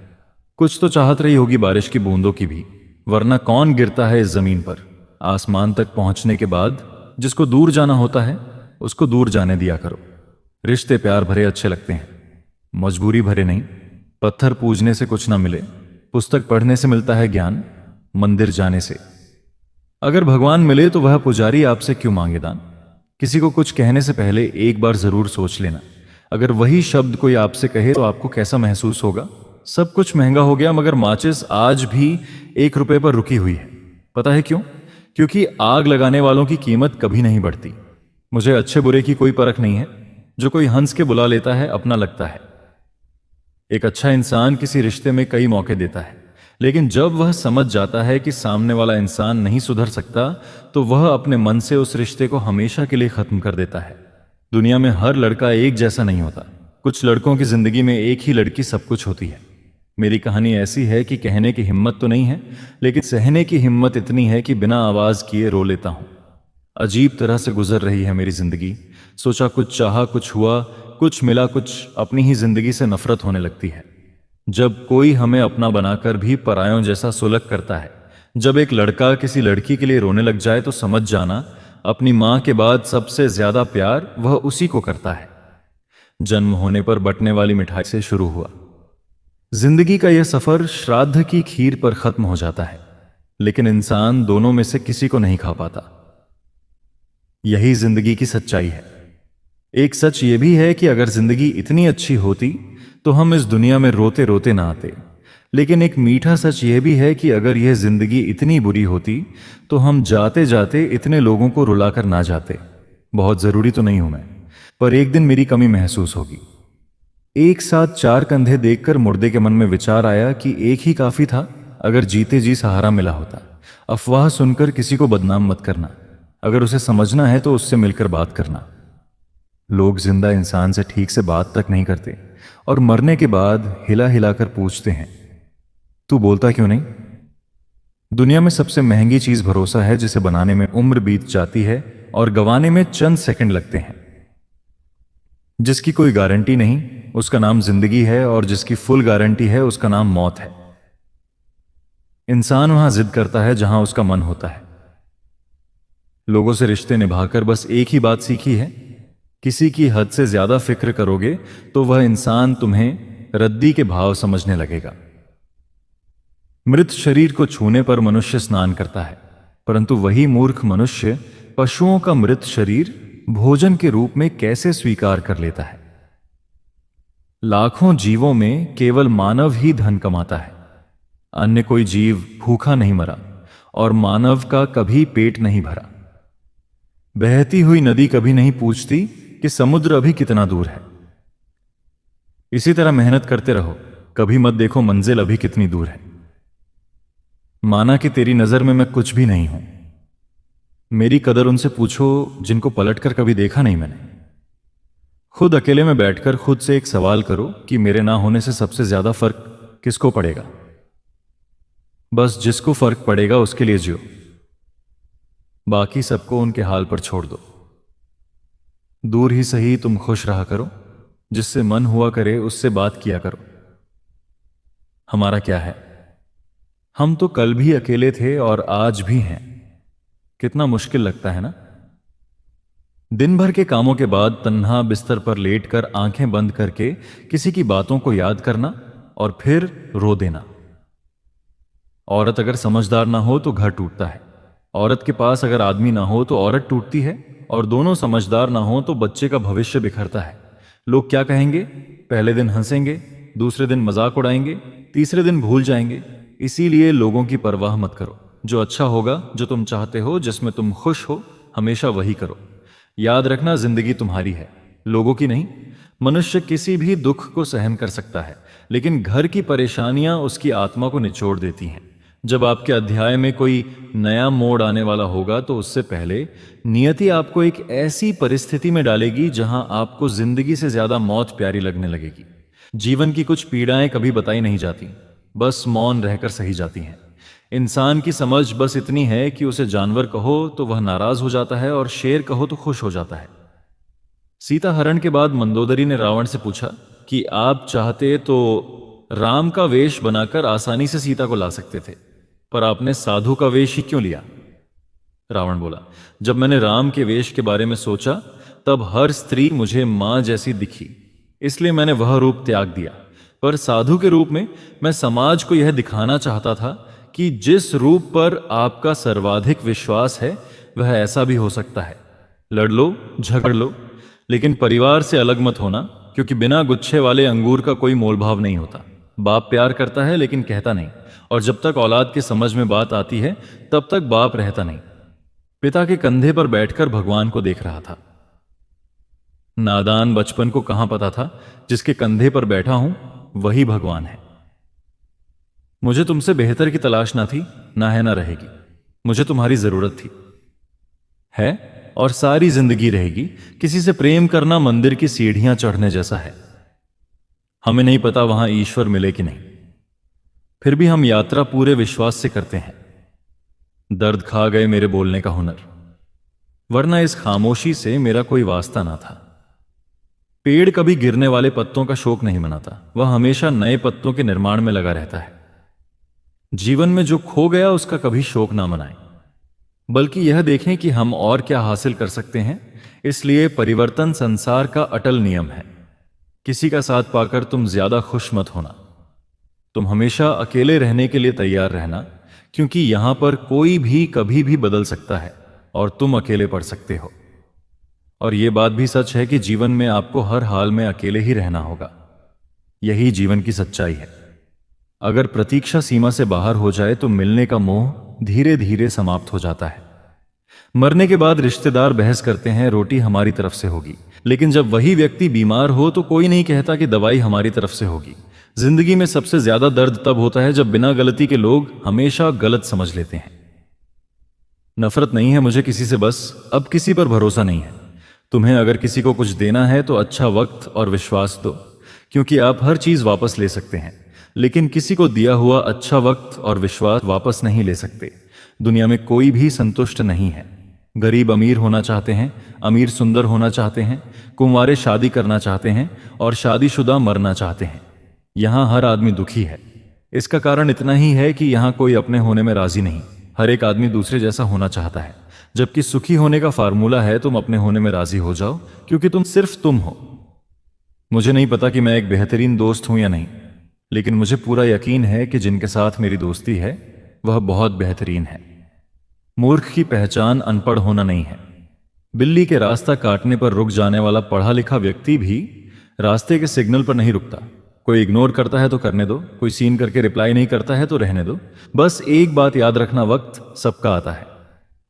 कुछ तो चाहत रही होगी बारिश की बूंदों की भी, वरना कौन गिरता है इस जमीन पर। आसमान तक पहुंचने के बाद जिसको दूर जाना होता है उसको दूर जाने दिया करो। रिश्ते प्यार भरे अच्छे लगते हैं, मजबूरी भरे नहीं। पत्थर पूजने से कुछ ना मिले, पुस्तक पढ़ने से मिलता है ज्ञान, मंदिर जाने से। अगर भगवान मिले तो वह पुजारी आपसे क्यों मांगे दान। किसी को कुछ कहने से पहले एक बार जरूर सोच लेना। अगर वही शब्द कोई आपसे कहे तो आपको कैसा महसूस होगा। सब कुछ महंगा हो गया, मगर माचिस आज भी 1 रुपए पर रुकी हुई है। पता है क्यों? क्योंकि आग लगाने वालों की कीमत कभी नहीं बढ़ती। मुझे अच्छे बुरे की कोई परख नहीं है। जो कोई हंस के बुला लेता है अपना लगता है। एक अच्छा इंसान किसी रिश्ते में कई मौके देता है, लेकिन जब वह समझ जाता है कि सामने वाला इंसान नहीं सुधर सकता, तो वह अपने मन से उस रिश्ते को हमेशा के लिए खत्म कर देता है। दुनिया में हर लड़का एक जैसा नहीं होता। कुछ लड़कों की जिंदगी में एक ही लड़की सब कुछ होती है। मेरी कहानी ऐसी है कि कहने की हिम्मत तो नहीं है, लेकिन सहने की हिम्मत इतनी है कि बिना आवाज किए रो लेता हूं। अजीब तरह से गुजर रही है मेरी जिंदगी। सोचा कुछ चाहा, कुछ हुआ, कुछ मिला, कुछ अपनी ही जिंदगी से नफरत होने लगती है। जब कोई हमें अपना बनाकर भी परायों जैसा सुलग करता है, जब एक लड़का किसी लड़की के लिए रोने लग जाए तो समझ जाना अपनी मां के बाद सबसे ज्यादा प्यार वह उसी को करता है। जन्म होने पर बंटने वाली मिठाई से शुरू हुआ जिंदगी का यह सफर श्राद्ध की खीर पर खत्म हो जाता है, लेकिन इंसान दोनों में से किसी को नहीं खा पाता। यही जिंदगी की सच्चाई है। एक सच यह भी है कि अगर जिंदगी इतनी अच्छी होती तो हम इस दुनिया में रोते रोते ना आते, लेकिन एक मीठा सच यह भी है कि अगर यह जिंदगी इतनी बुरी होती तो हम जाते जाते इतने लोगों को रुलाकर ना जाते। बहुत जरूरी तो नहीं हूं मैं, पर एक दिन मेरी कमी महसूस होगी। एक साथ चार कंधे देखकर मुर्दे के मन में विचार आया कि एक ही काफी था अगर जीते जी सहारा मिला होता। अफवाह सुनकर किसी को बदनाम मत करना, अगर उसे समझना है तो उससे मिलकर बात करना। लोग जिंदा इंसान से ठीक से बात तक नहीं करते और मरने के बाद हिला हिलाकर पूछते हैं, तू बोलता क्यों नहीं? दुनिया में सबसे महंगी चीज भरोसा है, जिसे बनाने में उम्र बीत जाती है और गंवाने में चंद सेकंड लगते हैं। जिसकी कोई गारंटी नहीं उसका नाम जिंदगी है, और जिसकी फुल गारंटी है उसका नाम मौत है। इंसान वहां जिद करता है जहां उसका मन होता है। लोगों से रिश्ते निभाकर बस एक ही बात सीखी है, किसी की हद से ज्यादा फिक्र करोगे तो वह इंसान तुम्हें रद्दी के भाव समझने लगेगा। मृत शरीर को छूने पर मनुष्य स्नान करता है, परंतु वही मूर्ख मनुष्य पशुओं का मृत शरीर भोजन के रूप में कैसे स्वीकार कर लेता है। लाखों जीवों में केवल मानव ही धन कमाता है। अन्य कोई जीव भूखा नहीं मरा और मानव का कभी पेट नहीं भरा। बहती हुई नदी कभी नहीं पूछती कि समुद्र अभी कितना दूर है। इसी तरह मेहनत करते रहो, कभी मत देखो मंजिल अभी कितनी दूर है। माना कि तेरी नजर में मैं कुछ भी नहीं हूं। मेरी कदर उनसे पूछो जिनको पलटकर कभी देखा नहीं मैंने। खुद अकेले में बैठकर खुद से एक सवाल करो कि मेरे ना होने से सबसे ज्यादा फर्क किसको पड़ेगा। बस जिसको फर्क पड़ेगा उसके लिए जियो, बाकी सबको उनके हाल पर छोड़ दो। दूर ही सही तुम खुश रहा करो, जिससे मन हुआ करे उससे बात किया करो। हमारा क्या है, हम तो कल भी अकेले थे और आज भी हैं। कितना मुश्किल लगता है ना। दिन भर के कामों के बाद तन्हा बिस्तर पर लेटकर आंखें बंद करके किसी की बातों को याद करना और फिर रो देना। औरत अगर समझदार ना हो तो घर टूटता है, औरत के पास अगर आदमी ना हो तो औरत टूटती है, और दोनों समझदार ना हो तो बच्चे का भविष्य बिखरता है। लोग क्या कहेंगे? पहले दिन हंसेंगे, दूसरे दिन मजाक उड़ाएंगे, तीसरे दिन भूल जाएंगे। इसीलिए लोगों की परवाह मत करो। जो अच्छा होगा, जो तुम चाहते हो, जिसमें तुम खुश हो, हमेशा वही करो। याद रखना, जिंदगी तुम्हारी है, लोगों की नहीं। मनुष्य किसी भी दुख को सहन कर सकता है, लेकिन घर की परेशानियां उसकी आत्मा को निचोड़ देती हैं। जब आपके अध्याय में कोई नया मोड़ आने वाला होगा तो उससे पहले नियति आपको एक ऐसी परिस्थिति में डालेगी जहां आपको जिंदगी से ज्यादा मौत प्यारी लगने लगेगी। जीवन की कुछ पीड़ाएं कभी बताई नहीं जाती, बस मौन रहकर सही जाती हैं। इंसान की समझ बस इतनी है कि उसे जानवर कहो तो वह नाराज हो जाता है और शेर कहो तो खुश हो जाता है। सीता हरण के बाद मंदोदरी ने रावण से पूछा कि आप चाहते तो राम का वेश बनाकर आसानी से सीता को ला सकते थे, पर आपने साधु का वेश ही क्यों लिया? रावण बोला, जब मैंने राम के वेश के बारे में सोचा तब हर स्त्री मुझे मां जैसी दिखी, इसलिए मैंने वह रूप त्याग दिया। पर साधु के रूप में मैं समाज को यह दिखाना चाहता था कि जिस रूप पर आपका सर्वाधिक विश्वास है वह ऐसा भी हो सकता है। लड़ लो, झगड़ लो, लेकिन परिवार से अलग मत होना, क्योंकि बिना गुच्छे वाले अंगूर का कोई मोलभाव नहीं होता। बाप प्यार करता है लेकिन कहता नहीं, और जब तक औलाद के समझ में बात आती है तब तक बाप रहता नहीं। पिता के कंधे पर बैठकर भगवान को देख रहा था। नादान बचपन को कहां पता था जिसके कंधे पर बैठा हूं वही भगवान है। मुझे तुमसे बेहतर की तलाश ना थी, ना है, ना रहेगी। मुझे तुम्हारी जरूरत थी, है और सारी जिंदगी रहेगी। किसी से प्रेम करना मंदिर की सीढ़ियां चढ़ने जैसा है। हमें नहीं पता वहां ईश्वर मिले कि नहीं, फिर भी हम यात्रा पूरे विश्वास से करते हैं। दर्द खा गए मेरे बोलने का हुनर, वरना इस खामोशी से मेरा कोई वास्ता ना था। पेड़ कभी गिरने वाले पत्तों का शोक नहीं मनाता, वह हमेशा नए पत्तों के निर्माण में लगा रहता है। जीवन में जो खो गया उसका कभी शोक ना मनाएं, बल्कि यह देखें कि हम और क्या हासिल कर सकते हैं। इसलिए परिवर्तन संसार का अटल नियम है। किसी का साथ पाकर तुम ज्यादा खुश मत होना। तुम हमेशा अकेले रहने के लिए तैयार रहना, क्योंकि यहां पर कोई भी कभी भी बदल सकता है और तुम अकेले पड़ सकते हो। और यह बात भी सच है कि जीवन में आपको हर हाल में अकेले ही रहना होगा। यही जीवन की सच्चाई है। अगर प्रतीक्षा सीमा से बाहर हो जाए तो मिलने का मोह धीरे धीरे समाप्त हो जाता है। मरने के बाद रिश्तेदार बहस करते हैं रोटी हमारी तरफ से होगी, लेकिन जब वही व्यक्ति बीमार हो तो कोई नहीं कहता कि दवाई हमारी तरफ से होगी। जिंदगी में सबसे ज्यादा दर्द तब होता है जब बिना गलती के लोग हमेशा गलत समझ लेते हैं। नफरत नहीं है मुझे किसी से, बस अब किसी पर भरोसा नहीं है। तुम्हें अगर किसी को कुछ देना है तो अच्छा वक्त और विश्वास दो, क्योंकि आप हर चीज वापस ले सकते हैं, लेकिन किसी को दिया हुआ अच्छा वक्त और विश्वास वापस नहीं ले सकते। दुनिया में कोई भी संतुष्ट नहीं है। गरीब अमीर होना चाहते हैं, अमीर सुंदर होना चाहते हैं, कुंवारे शादी करना चाहते हैं और शादीशुदा मरना चाहते हैं। यहां हर आदमी दुखी है। इसका कारण इतना ही है कि यहां कोई अपने होने में राजी नहीं। हर एक आदमी दूसरे जैसा होना चाहता है, जबकि सुखी होने का फार्मूला है तुम अपने होने में राजी हो जाओ, क्योंकि तुम सिर्फ तुम हो। मुझे नहीं पता कि मैं एक बेहतरीन दोस्त हूं या नहीं, लेकिन मुझे पूरा यकीन है कि जिनके साथ मेरी दोस्ती है वह बहुत बेहतरीन है। मूर्ख की पहचान अनपढ़ होना नहीं है। बिल्ली के रास्ता काटने पर रुक जाने वाला पढ़ा लिखा व्यक्ति भी रास्ते के सिग्नल पर नहीं रुकता। कोई इग्नोर करता है तो करने दो, कोई सीन करके रिप्लाई नहीं करता है तो रहने दो। बस एक बात याद रखना, वक्त सबका आता है।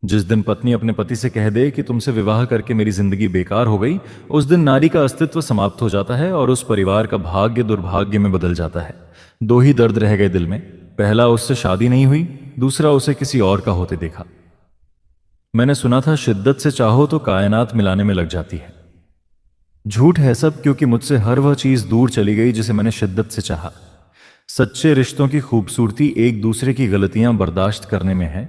जिस दिन पत्नी अपने पति से कह दे कि तुमसे विवाह करके मेरी जिंदगी बेकार हो गई, उस दिन नारी का अस्तित्व समाप्त हो जाता है और उस परिवार का भाग्य दुर्भाग्य में बदल जाता है। दो ही दर्द रह गए दिल में, पहला उससे शादी नहीं हुई, दूसरा उसे किसी और का होते देखा। मैंने सुना था शिद्दत से चाहो तो कायनात मिलाने में लग जाती है। झूठ है सब, क्योंकि मुझसे हर वह चीज दूर चली गई जिसे मैंने शिद्दत से चाहा। सच्चे रिश्तों की खूबसूरती एक दूसरे की गलतियां बर्दाश्त करने में है,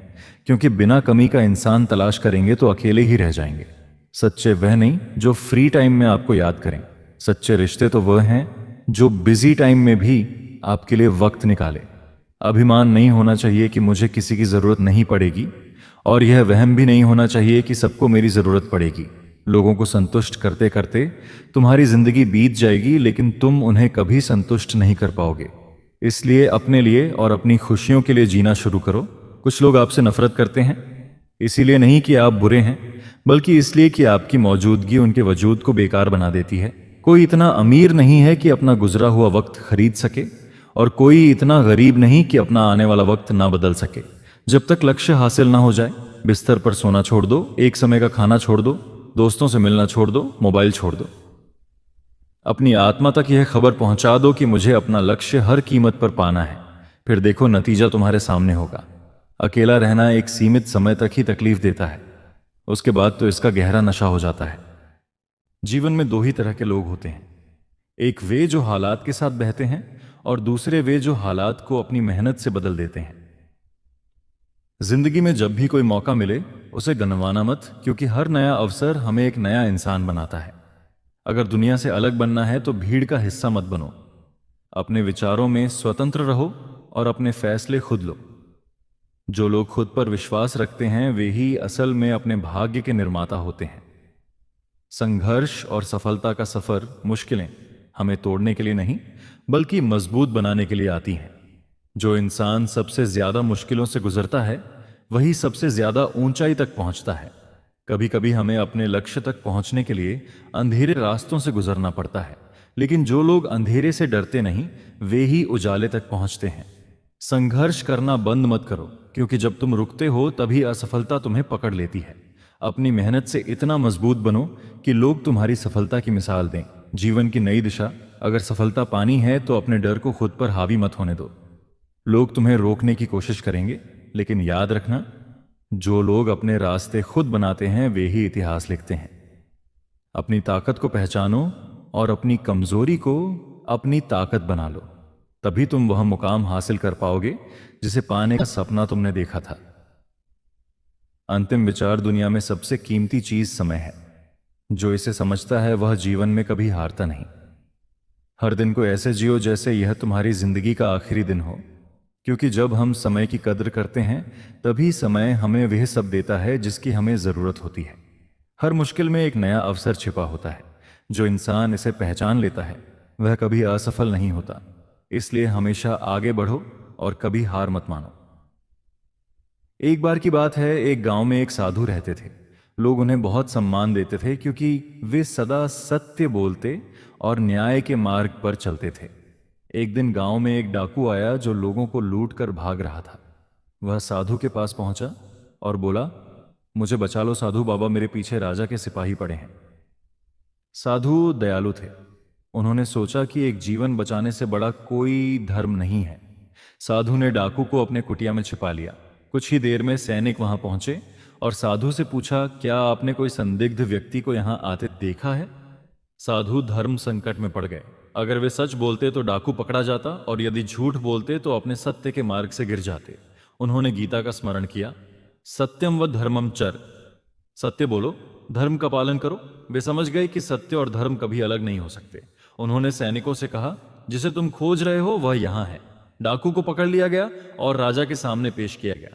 क्योंकि बिना कमी का इंसान तलाश करेंगे तो अकेले ही रह जाएंगे। सच्चे वह नहीं जो फ्री टाइम में आपको याद करें। सच्चे रिश्ते तो वह हैं जो बिजी टाइम में भी आपके लिए वक्त निकाले। अभिमान नहीं होना चाहिए कि मुझे किसी की जरूरत नहीं पड़ेगी, और यह वहम भी नहीं होना चाहिए कि सबको मेरी जरूरत पड़ेगी। लोगों को संतुष्ट करते करते तुम्हारी जिंदगी बीत जाएगी, लेकिन तुम उन्हें कभी संतुष्ट नहीं कर पाओगे। इसलिए अपने लिए और अपनी खुशियों के लिए जीना शुरू करो। कुछ लोग आपसे नफरत करते हैं, इसीलिए नहीं कि आप बुरे हैं, बल्कि इसलिए कि आपकी मौजूदगी उनके वजूद को बेकार बना देती है। कोई इतना अमीर नहीं है कि अपना गुजरा हुआ वक्त खरीद सके, और कोई इतना गरीब नहीं कि अपना आने वाला वक्त ना बदल सके। जब तक लक्ष्य हासिल ना हो जाए, बिस्तर पर सोना छोड़ दो, एक समय का खाना छोड़ दो, दोस्तों से मिलना छोड़ दो, मोबाइल छोड़ दो। अपनी आत्मा तक यह खबर पहुंचा दो कि मुझे अपना लक्ष्य हर कीमत पर पाना है। फिर देखो नतीजा तुम्हारे सामने होगा। अकेला रहना एक सीमित समय तक ही तकलीफ देता है, उसके बाद तो इसका गहरा नशा हो जाता है। जीवन में दो ही तरह के लोग होते हैं, एक वे जो हालात के साथ बहते हैं, और दूसरे वे जो हालात को अपनी मेहनत से बदल देते हैं। जिंदगी में जब भी कोई मौका मिले उसे गंवाना मत, क्योंकि हर नया अवसर हमें एक नया इंसान बनाता है। अगर दुनिया से अलग बनना है तो भीड़ का हिस्सा मत बनो। अपने विचारों में स्वतंत्र रहो और अपने फैसले खुद लो। जो लोग खुद पर विश्वास रखते हैं वे ही असल में अपने भाग्य के निर्माता होते हैं। संघर्ष और सफलता का सफर, मुश्किलें हमें तोड़ने के लिए नहीं बल्कि मजबूत बनाने के लिए आती हैं। जो इंसान सबसे ज्यादा मुश्किलों से गुजरता है वही सबसे ज्यादा ऊंचाई तक पहुंचता है। कभी कभी हमें अपने लक्ष्य तक पहुंचने के लिए अंधेरे रास्तों से गुजरना पड़ता है, लेकिन जो लोग अंधेरे से डरते नहीं वे ही उजाले तक पहुंचते हैं। संघर्ष करना बंद मत करो, क्योंकि जब तुम रुकते हो तभी असफलता तुम्हें पकड़ लेती है। अपनी मेहनत से इतना मजबूत बनो कि लोग तुम्हारी सफलता की मिसाल दें। जीवन की नई दिशा, अगर सफलता पानी है तो अपने डर को खुद पर हावी मत होने दो। लोग तुम्हें रोकने की कोशिश करेंगे, लेकिन याद रखना, जो लोग अपने रास्ते खुद बनाते हैं वे ही इतिहास लिखते हैं। अपनी ताकत को पहचानो और अपनी कमजोरी को अपनी ताकत बना लो, तभी तुम वह मुकाम हासिल कर पाओगे जिसे पाने का सपना तुमने देखा था। अंतिम विचार, दुनिया में सबसे कीमती चीज समय है। जो इसे समझता है वह जीवन में कभी हारता नहीं। हर दिन को ऐसे जियो जैसे यह तुम्हारी जिंदगी का आखिरी दिन हो, क्योंकि जब हम समय की कद्र करते हैं तभी समय हमें वह सब देता है जिसकी हमें ज़रूरत होती है। हर मुश्किल में एक नया अवसर छिपा होता है। जो इंसान इसे पहचान लेता है वह कभी असफल नहीं होता। इसलिए हमेशा आगे बढ़ो और कभी हार मत मानो। एक बार की बात है, एक गांव में एक साधु रहते थे। लोग उन्हें बहुत सम्मान देते थे क्योंकि वे सदा सत्य बोलते और न्याय के मार्ग पर चलते थे। एक दिन गांव में एक डाकू आया जो लोगों को लूट कर भाग रहा था। वह साधु के पास पहुंचा और बोला, मुझे बचा लो साधु बाबा, मेरे पीछे राजा के सिपाही पड़े हैं। साधु दयालु थे। उन्होंने सोचा कि एक जीवन बचाने से बड़ा कोई धर्म नहीं है। साधु ने डाकू को अपने कुटिया में छिपा लिया। कुछ ही देर में सैनिक वहां पहुंचे और साधु से पूछा, क्या आपने कोई संदिग्ध व्यक्ति को यहां आते देखा है? साधु धर्म संकट में पड़ गए। अगर वे सच बोलते तो डाकू पकड़ा जाता और यदि झूठ बोलते तो अपने सत्य के मार्ग से गिर जाते। उन्होंने गीता का स्मरण किया, सत्यम व धर्मम चर, सत्य बोलो, धर्म का पालन करो। वे समझ गए कि सत्य और धर्म कभी अलग नहीं हो सकते। उन्होंने सैनिकों से कहा, जिसे तुम खोज रहे हो वह यहां है। डाकू को पकड़ लिया गया और राजा के सामने पेश किया गया।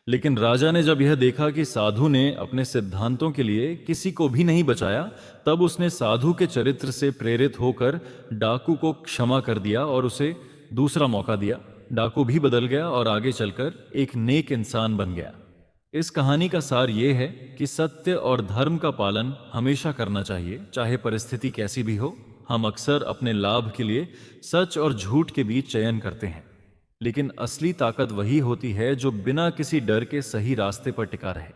लेकिन राजा ने जब यह देखा कि साधु ने अपने सिद्धांतों के लिए किसी को भी नहीं बचाया, तब उसने साधु के चरित्र से प्रेरित होकर डाकू को क्षमा कर दिया और उसे दूसरा मौका दिया। डाकू भी बदल गया और आगे चलकर एक नेक इंसान बन गया। इस कहानी का सार यह है कि सत्य और धर्म का पालन हमेशा करना चाहिए, चाहे परिस्थिति कैसी भी हो। हम अक्सर अपने लाभ के लिए सच और झूठ के बीच चयन करते हैं, लेकिन असली ताकत वही होती है जो बिना किसी डर के सही रास्ते पर टिका रहे।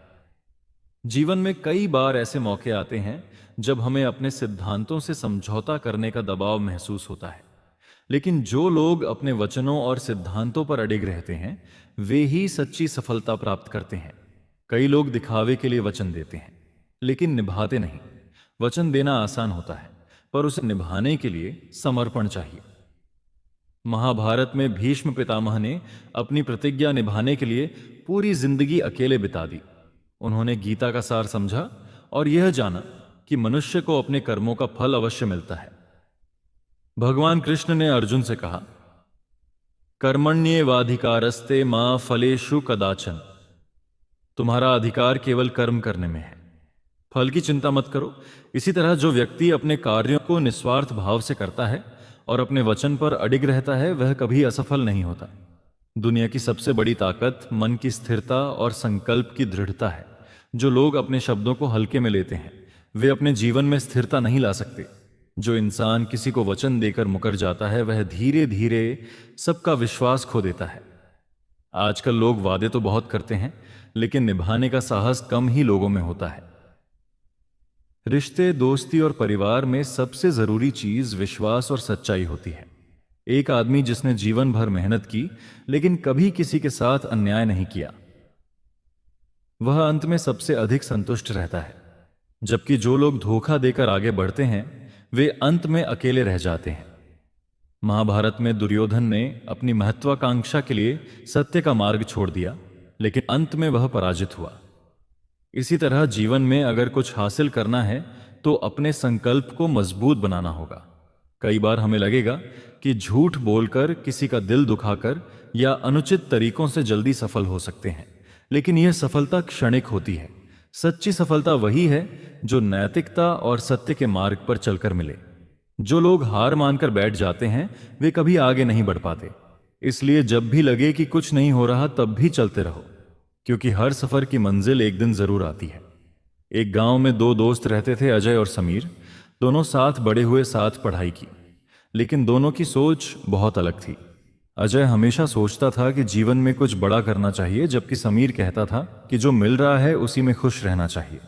जीवन में कई बार ऐसे मौके आते हैं जब हमें अपने सिद्धांतों से समझौता करने का दबाव महसूस होता है, लेकिन जो लोग अपने वचनों और सिद्धांतों पर अडिग रहते हैं वे ही सच्ची सफलता प्राप्त करते हैं। कई लोग दिखावे के लिए वचन देते हैं लेकिन निभाते नहीं। वचन देना आसान होता है पर उसे निभाने के लिए समर्पण चाहिए। महाभारत में भीष्म पितामह ने अपनी प्रतिज्ञा निभाने के लिए पूरी जिंदगी अकेले बिता दी। उन्होंने गीता का सार समझा और यह जाना कि मनुष्य को अपने कर्मों का फल अवश्य मिलता है। भगवान कृष्ण ने अर्जुन से कहा, कर्मण्येवाधिकारस्ते मां फलेषु कदाचन, तुम्हारा अधिकार केवल कर्म करने में है, फल की चिंता मत करो। इसी तरह जो व्यक्ति अपने कार्यों को निस्वार्थ भाव से करता है और अपने वचन पर अडिग रहता है वह कभी असफल नहीं होता। दुनिया की सबसे बड़ी ताकत मन की स्थिरता और संकल्प की दृढ़ता है। जो लोग अपने शब्दों को हल्के में लेते हैं वे अपने जीवन में स्थिरता नहीं ला सकते। जो इंसान किसी को वचन देकर मुकर जाता है वह धीरे धीरे सबका विश्वास खो देता है। आजकल लोग वादे तो बहुत करते हैं लेकिन निभाने का साहस कम ही लोगों में होता है। रिश्ते, दोस्ती और परिवार में सबसे जरूरी चीज विश्वास और सच्चाई होती है। एक आदमी जिसने जीवन भर मेहनत की लेकिन कभी किसी के साथ अन्याय नहीं किया, वह अंत में सबसे अधिक संतुष्ट रहता है। जबकि जो लोग धोखा देकर आगे बढ़ते हैं वे अंत में अकेले रह जाते हैं। महाभारत में दुर्योधन ने अपनी महत्वाकांक्षा के लिए सत्य का मार्ग छोड़ दिया लेकिन अंत में वह पराजित हुआ। इसी तरह जीवन में अगर कुछ हासिल करना है तो अपने संकल्प को मजबूत बनाना होगा। कई बार हमें लगेगा कि झूठ बोलकर, किसी का दिल दुखाकर या अनुचित तरीकों से जल्दी सफल हो सकते हैं, लेकिन यह सफलता क्षणिक होती है। सच्ची सफलता वही है जो नैतिकता और सत्य के मार्ग पर चलकर मिले। जो लोग हार मानकर बैठ जाते हैं वे कभी आगे नहीं बढ़ पाते। इसलिए जब भी लगे कि कुछ नहीं हो रहा तब भी चलते रहो, क्योंकि हर सफर की मंजिल एक दिन जरूर आती है। एक गांव में दो दोस्त रहते थे, अजय और समीर। दोनों साथ बड़े हुए, साथ पढ़ाई की, लेकिन दोनों की सोच बहुत अलग थी। अजय हमेशा सोचता था कि जीवन में कुछ बड़ा करना चाहिए, जबकि समीर कहता था कि जो मिल रहा है उसी में खुश रहना चाहिए।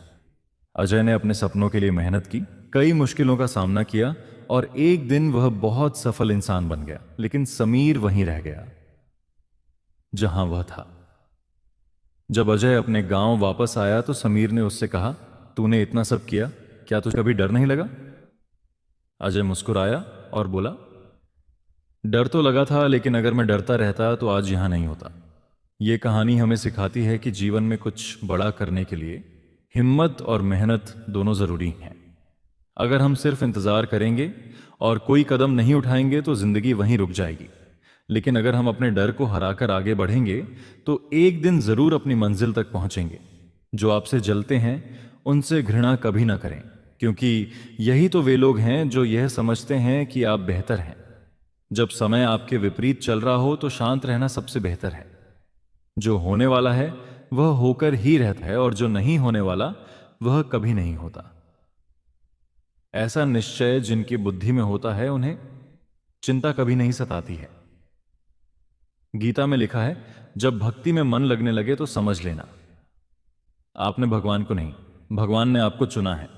अजय ने अपने सपनों के लिए मेहनत की, कई मुश्किलों का सामना किया और एक दिन वह बहुत सफल इंसान बन गया। लेकिन समीर वहीं रह गया जहां वह था। जब अजय अपने गांव वापस आया तो समीर ने उससे कहा, तूने इतना सब किया, क्या तुझे कभी डर नहीं लगा? अजय मुस्कुराया और बोला, डर तो लगा था, लेकिन अगर मैं डरता रहता तो आज यहां नहीं होता। ये कहानी हमें सिखाती है कि जीवन में कुछ बड़ा करने के लिए हिम्मत और मेहनत दोनों जरूरी हैं। अगर हम सिर्फ इंतजार करेंगे और कोई कदम नहीं उठाएंगे तो जिंदगी वहीं रुक जाएगी। लेकिन अगर हम अपने डर को हराकर आगे बढ़ेंगे तो एक दिन जरूर अपनी मंजिल तक पहुंचेंगे। जो आपसे जलते हैं उनसे घृणा कभी ना करें, क्योंकि यही तो वे लोग हैं जो यह समझते हैं कि आप बेहतर हैं। जब समय आपके विपरीत चल रहा हो तो शांत रहना सबसे बेहतर है। जो होने वाला है वह होकर ही रहता है, और जो नहीं होने वाला वह कभी नहीं होता। ऐसा निश्चय जिनकी बुद्धि में होता है उन्हें चिंता कभी नहीं सताती है। गीता में लिखा है, जब भक्ति में मन लगने लगे तो समझ लेना आपने भगवान को नहीं, भगवान ने आपको चुना है।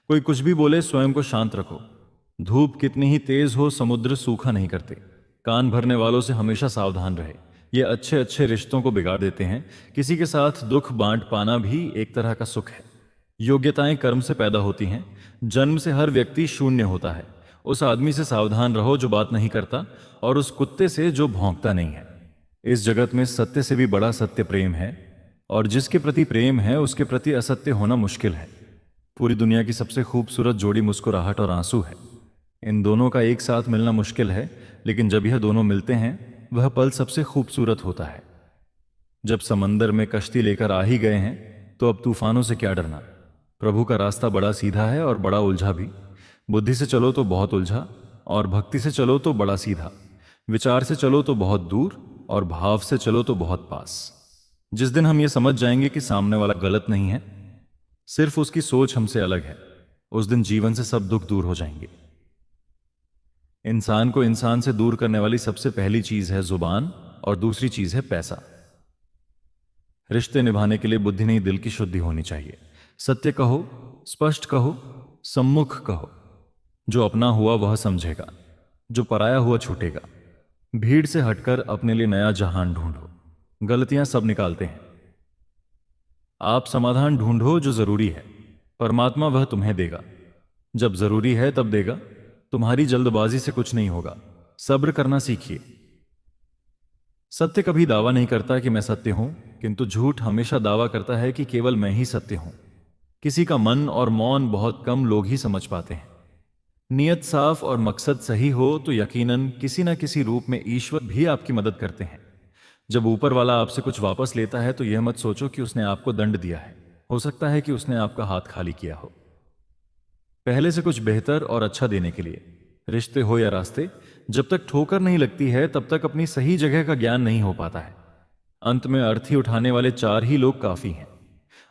कोई कुछ भी बोले, स्वयं को शांत रखो। धूप कितनी ही तेज हो, समुद्र सूखा नहीं करते। कान भरने वालों से हमेशा सावधान रहे, ये अच्छे अच्छे रिश्तों को बिगाड़ देते हैं। किसी के साथ दुख बांट पाना भी एक तरह का सुख है। योग्यताएं कर्म से पैदा होती हैं। जन्म से हर व्यक्ति शून्य होता है। उस आदमी से सावधान रहो जो बात नहीं करता, और उस कुत्ते से जो भौंकता नहीं है। इस जगत में सत्य से भी बड़ा सत्य प्रेम है, और जिसके प्रति प्रेम है उसके प्रति असत्य होना मुश्किल है। पूरी दुनिया की सबसे खूबसूरत जोड़ी मुस्कुराहट और आंसू है। इन दोनों का एक साथ मिलना मुश्किल है, लेकिन जब यह दोनों मिलते हैं वह पल सबसे खूबसूरत होता है। जब समंदर में कश्ती लेकर आ ही गए हैं तो अब तूफानों से क्या डरना। प्रभु का रास्ता बड़ा सीधा है और बड़ा उलझा भी। बुद्धि से चलो तो बहुत उलझा, और भक्ति से चलो तो बड़ा सीधा। विचार से चलो तो बहुत दूर, और भाव से चलो तो बहुत पास। जिस दिन हम ये समझ जाएंगे कि सामने वाला गलत नहीं है, सिर्फ उसकी सोच हमसे अलग है, उस दिन जीवन से सब दुख दूर हो जाएंगे। इंसान को इंसान से दूर करने वाली सबसे पहली चीज है जुबान, और दूसरी चीज है पैसा। रिश्ते निभाने के लिए बुद्धि नहीं, दिल की शुद्धि होनी चाहिए। सत्य कहो, स्पष्ट कहो, सम्मुख कहो। जो अपना हुआ वह समझेगा, जो पराया हुआ छूटेगा। भीड़ से हटकर अपने लिए नया जहान ढूंढो। गलतियां सब निकालते हैं। आप समाधान ढूंढो जो जरूरी है, परमात्मा वह तुम्हें देगा। जब जरूरी है तब देगा। तुम्हारी जल्दबाजी से कुछ नहीं होगा। सब्र करना सीखिए। सत्य कभी दावा नहीं करता कि मैं सत्य हूं, किंतु झूठ हमेशा दावा करता है कि केवल मैं ही सत्य हूं। किसी का मन और मौन बहुत कम लोग ही समझ पाते हैं। नियत साफ और मकसद सही हो तो यकीनन किसी न किसी रूप में ईश्वर भी आपकी मदद करते हैं। जब ऊपर वाला आपसे कुछ वापस लेता है तो यह मत सोचो कि उसने आपको दंड दिया है। हो सकता है कि उसने आपका हाथ खाली किया हो, पहले से कुछ बेहतर और अच्छा देने के लिए। रिश्ते हो या रास्ते, जब तक ठोकर नहीं लगती है तब तक अपनी सही जगह का ज्ञान नहीं हो पाता है। अंत में अर्थी उठाने वाले 4 ही लोग काफी हैं।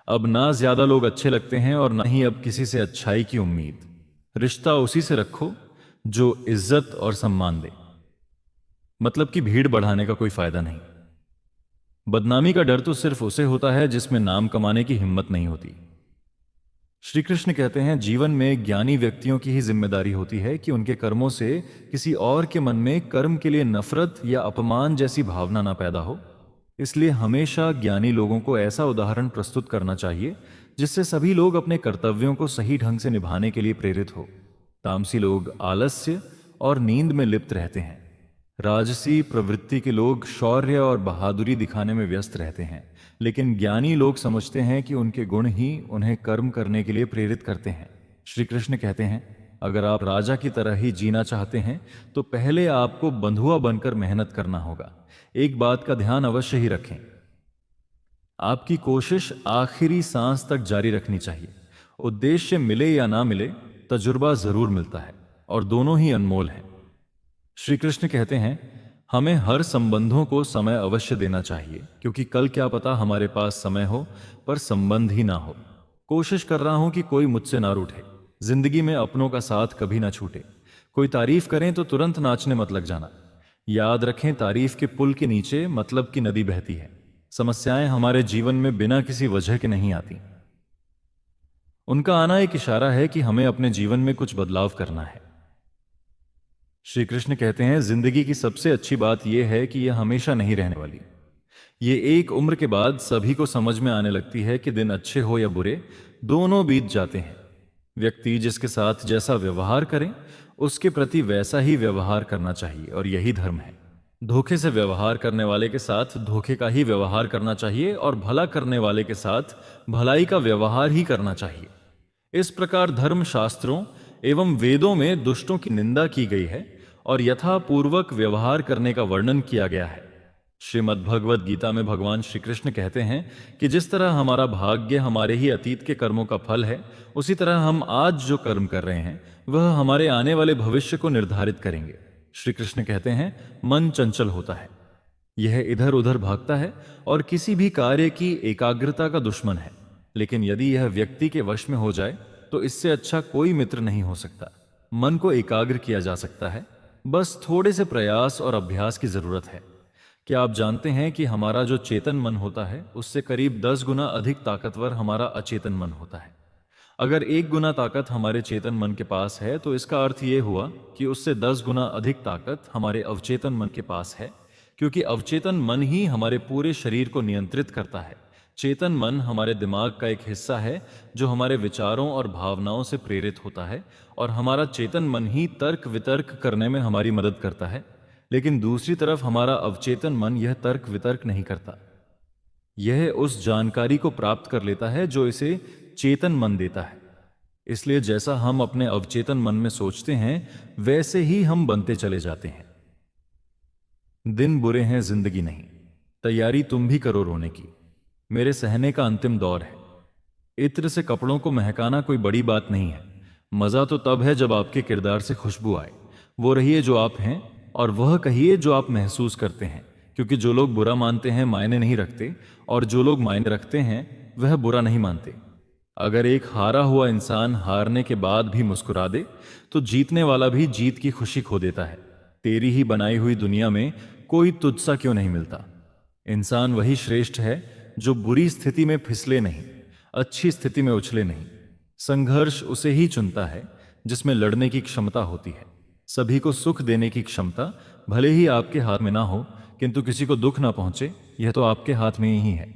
अब ना ज्यादा लोग अच्छे लगते हैं और ना ही अब किसी से अच्छाई की उम्मीद। रिश्ता उसी से रखो जो इज्जत और सम्मान दे। मतलब कि भीड़ बढ़ाने का कोई फायदा नहीं। बदनामी का डर तो सिर्फ उसे होता है जिसमें नाम कमाने की हिम्मत नहीं होती। श्री कृष्ण कहते हैं, जीवन में ज्ञानी व्यक्तियों की ही जिम्मेदारी होती है कि उनके कर्मों से किसी और के मन में कर्म के लिए नफरत या अपमान जैसी भावना ना पैदा हो। इसलिए हमेशा ज्ञानी लोगों को ऐसा उदाहरण प्रस्तुत करना चाहिए जिससे सभी लोग अपने कर्तव्यों को सही ढंग से निभाने के लिए प्रेरित हो। तामसी लोग आलस्य और नींद में लिप्त रहते हैं। राजसी प्रवृत्ति के लोग शौर्य और बहादुरी दिखाने में व्यस्त रहते हैं। लेकिन ज्ञानी लोग समझते हैं कि उनके गुण ही उन्हें कर्म करने के लिए प्रेरित करते हैं। श्री कृष्ण कहते हैं, अगर आप राजा की तरह ही जीना चाहते हैं तो पहले आपको बंधुआ बनकर मेहनत करना होगा। एक बात का ध्यान अवश्य ही रखें, आपकी कोशिश आखिरी सांस तक जारी रखनी चाहिए। उद्देश्य मिले या ना मिले, तजुर्बा जरूर मिलता है, और दोनों ही अनमोल हैं। श्री कृष्ण कहते हैं, हमें हर संबंधों को समय अवश्य देना चाहिए, क्योंकि कल क्या पता हमारे पास समय हो पर संबंध ही ना हो। कोशिश कर रहा हूं कि कोई मुझसे ना रूठे। जिंदगी में अपनों का साथ कभी ना छूटे। कोई तारीफ करें तो तुरंत नाचने मत लग जाना। याद रखें, तारीफ के पुल के नीचे मतलब की नदी बहती है। समस्याएं हमारे जीवन में बिना किसी वजह के नहीं आती। उनका आना एक इशारा है कि हमें अपने जीवन में कुछ बदलाव करना है। श्री कृष्ण कहते हैं, जिंदगी की सबसे अच्छी बात यह है कि यह हमेशा नहीं रहने वाली। ये एक उम्र के बाद सभी को समझ में आने लगती है कि दिन अच्छे हो या बुरे, दोनों बीत जाते हैं। व्यक्ति जिसके साथ जैसा व्यवहार करें उसके प्रति वैसा ही व्यवहार करना चाहिए, और यही धर्म है। धोखे से व्यवहार करने वाले के साथ धोखे का ही व्यवहार करना चाहिए, और भला करने वाले के साथ भलाई का व्यवहार ही करना चाहिए। इस प्रकार धर्म शास्त्रों एवं वेदों में दुष्टों की निंदा की गई है और यथापूर्वक व्यवहार करने का वर्णन किया गया है। श्रीमद् भगवद गीता में भगवान श्री कृष्ण कहते हैं कि जिस तरह हमारा भाग्य हमारे ही अतीत के कर्मों का फल है, उसी तरह हम आज जो कर्म कर रहे हैं वह हमारे आने वाले भविष्य को निर्धारित करेंगे। श्री कृष्ण कहते हैं, मन चंचल होता है, यह इधर उधर भागता है और किसी भी कार्य की एकाग्रता का दुश्मन है। लेकिन यदि यह व्यक्ति के वश में हो जाए तो इससे अच्छा कोई मित्र नहीं हो सकता। मन को एकाग्र किया जा सकता है, बस थोड़े से प्रयास और अभ्यास की जरूरत है। क्या आप जानते हैं कि हमारा जो चेतन मन होता है उससे करीब 10 गुना अधिक ताकतवर हमारा अचेतन मन होता है। अगर 1 गुना ताकत हमारे चेतन मन के पास है तो इसका अर्थ यह हुआ कि उससे 10 गुना अधिक ताकत हमारे अवचेतन मन के पास है, क्योंकि अवचेतन मन ही हमारे पूरे शरीर को नियंत्रित करता है। चेतन मन हमारे दिमाग का एक हिस्सा है जो हमारे विचारों और भावनाओं से प्रेरित होता है, और हमारा चेतन मन ही तर्क वितर्क करने में हमारी मदद करता है। लेकिन दूसरी तरफ हमारा अवचेतन मन यह तर्क वितर्क नहीं करता। यह उस जानकारी को प्राप्त कर लेता है जो इसे चेतन मन देता है। इसलिए जैसा हम अपने अवचेतन मन में सोचते हैं वैसे ही हम बनते चले जाते हैं। दिन बुरे हैं, जिंदगी नहीं। तैयारी तुम भी करो रोने की, मेरे सहने का अंतिम दौर है। इत्र से कपड़ों को महकाना कोई बड़ी बात नहीं है। मजा तो तब है जब आपके किरदार से खुशबू आए। वो रहिए जो आप हैं और वह कहिए जो आप महसूस करते हैं, क्योंकि जो लोग बुरा मानते हैं मायने नहीं रखते, और जो लोग मायने रखते हैं वह बुरा नहीं मानते। अगर एक हारा हुआ इंसान हारने के बाद भी मुस्कुरा दे तो जीतने वाला भी जीत की खुशी खो देता है। तेरी ही बनाई हुई दुनिया में कोई तुझसा क्यों नहीं मिलता। इंसान वही श्रेष्ठ है जो बुरी स्थिति में फिसले नहीं, अच्छी स्थिति में उछले नहीं। संघर्ष उसे ही चुनता है जिसमें लड़ने की क्षमता होती है। सभी को सुख देने की क्षमता भले ही आपके हाथ में ना हो, किंतु किसी को दुख ना पहुंचे यह तो आपके हाथ में ही है।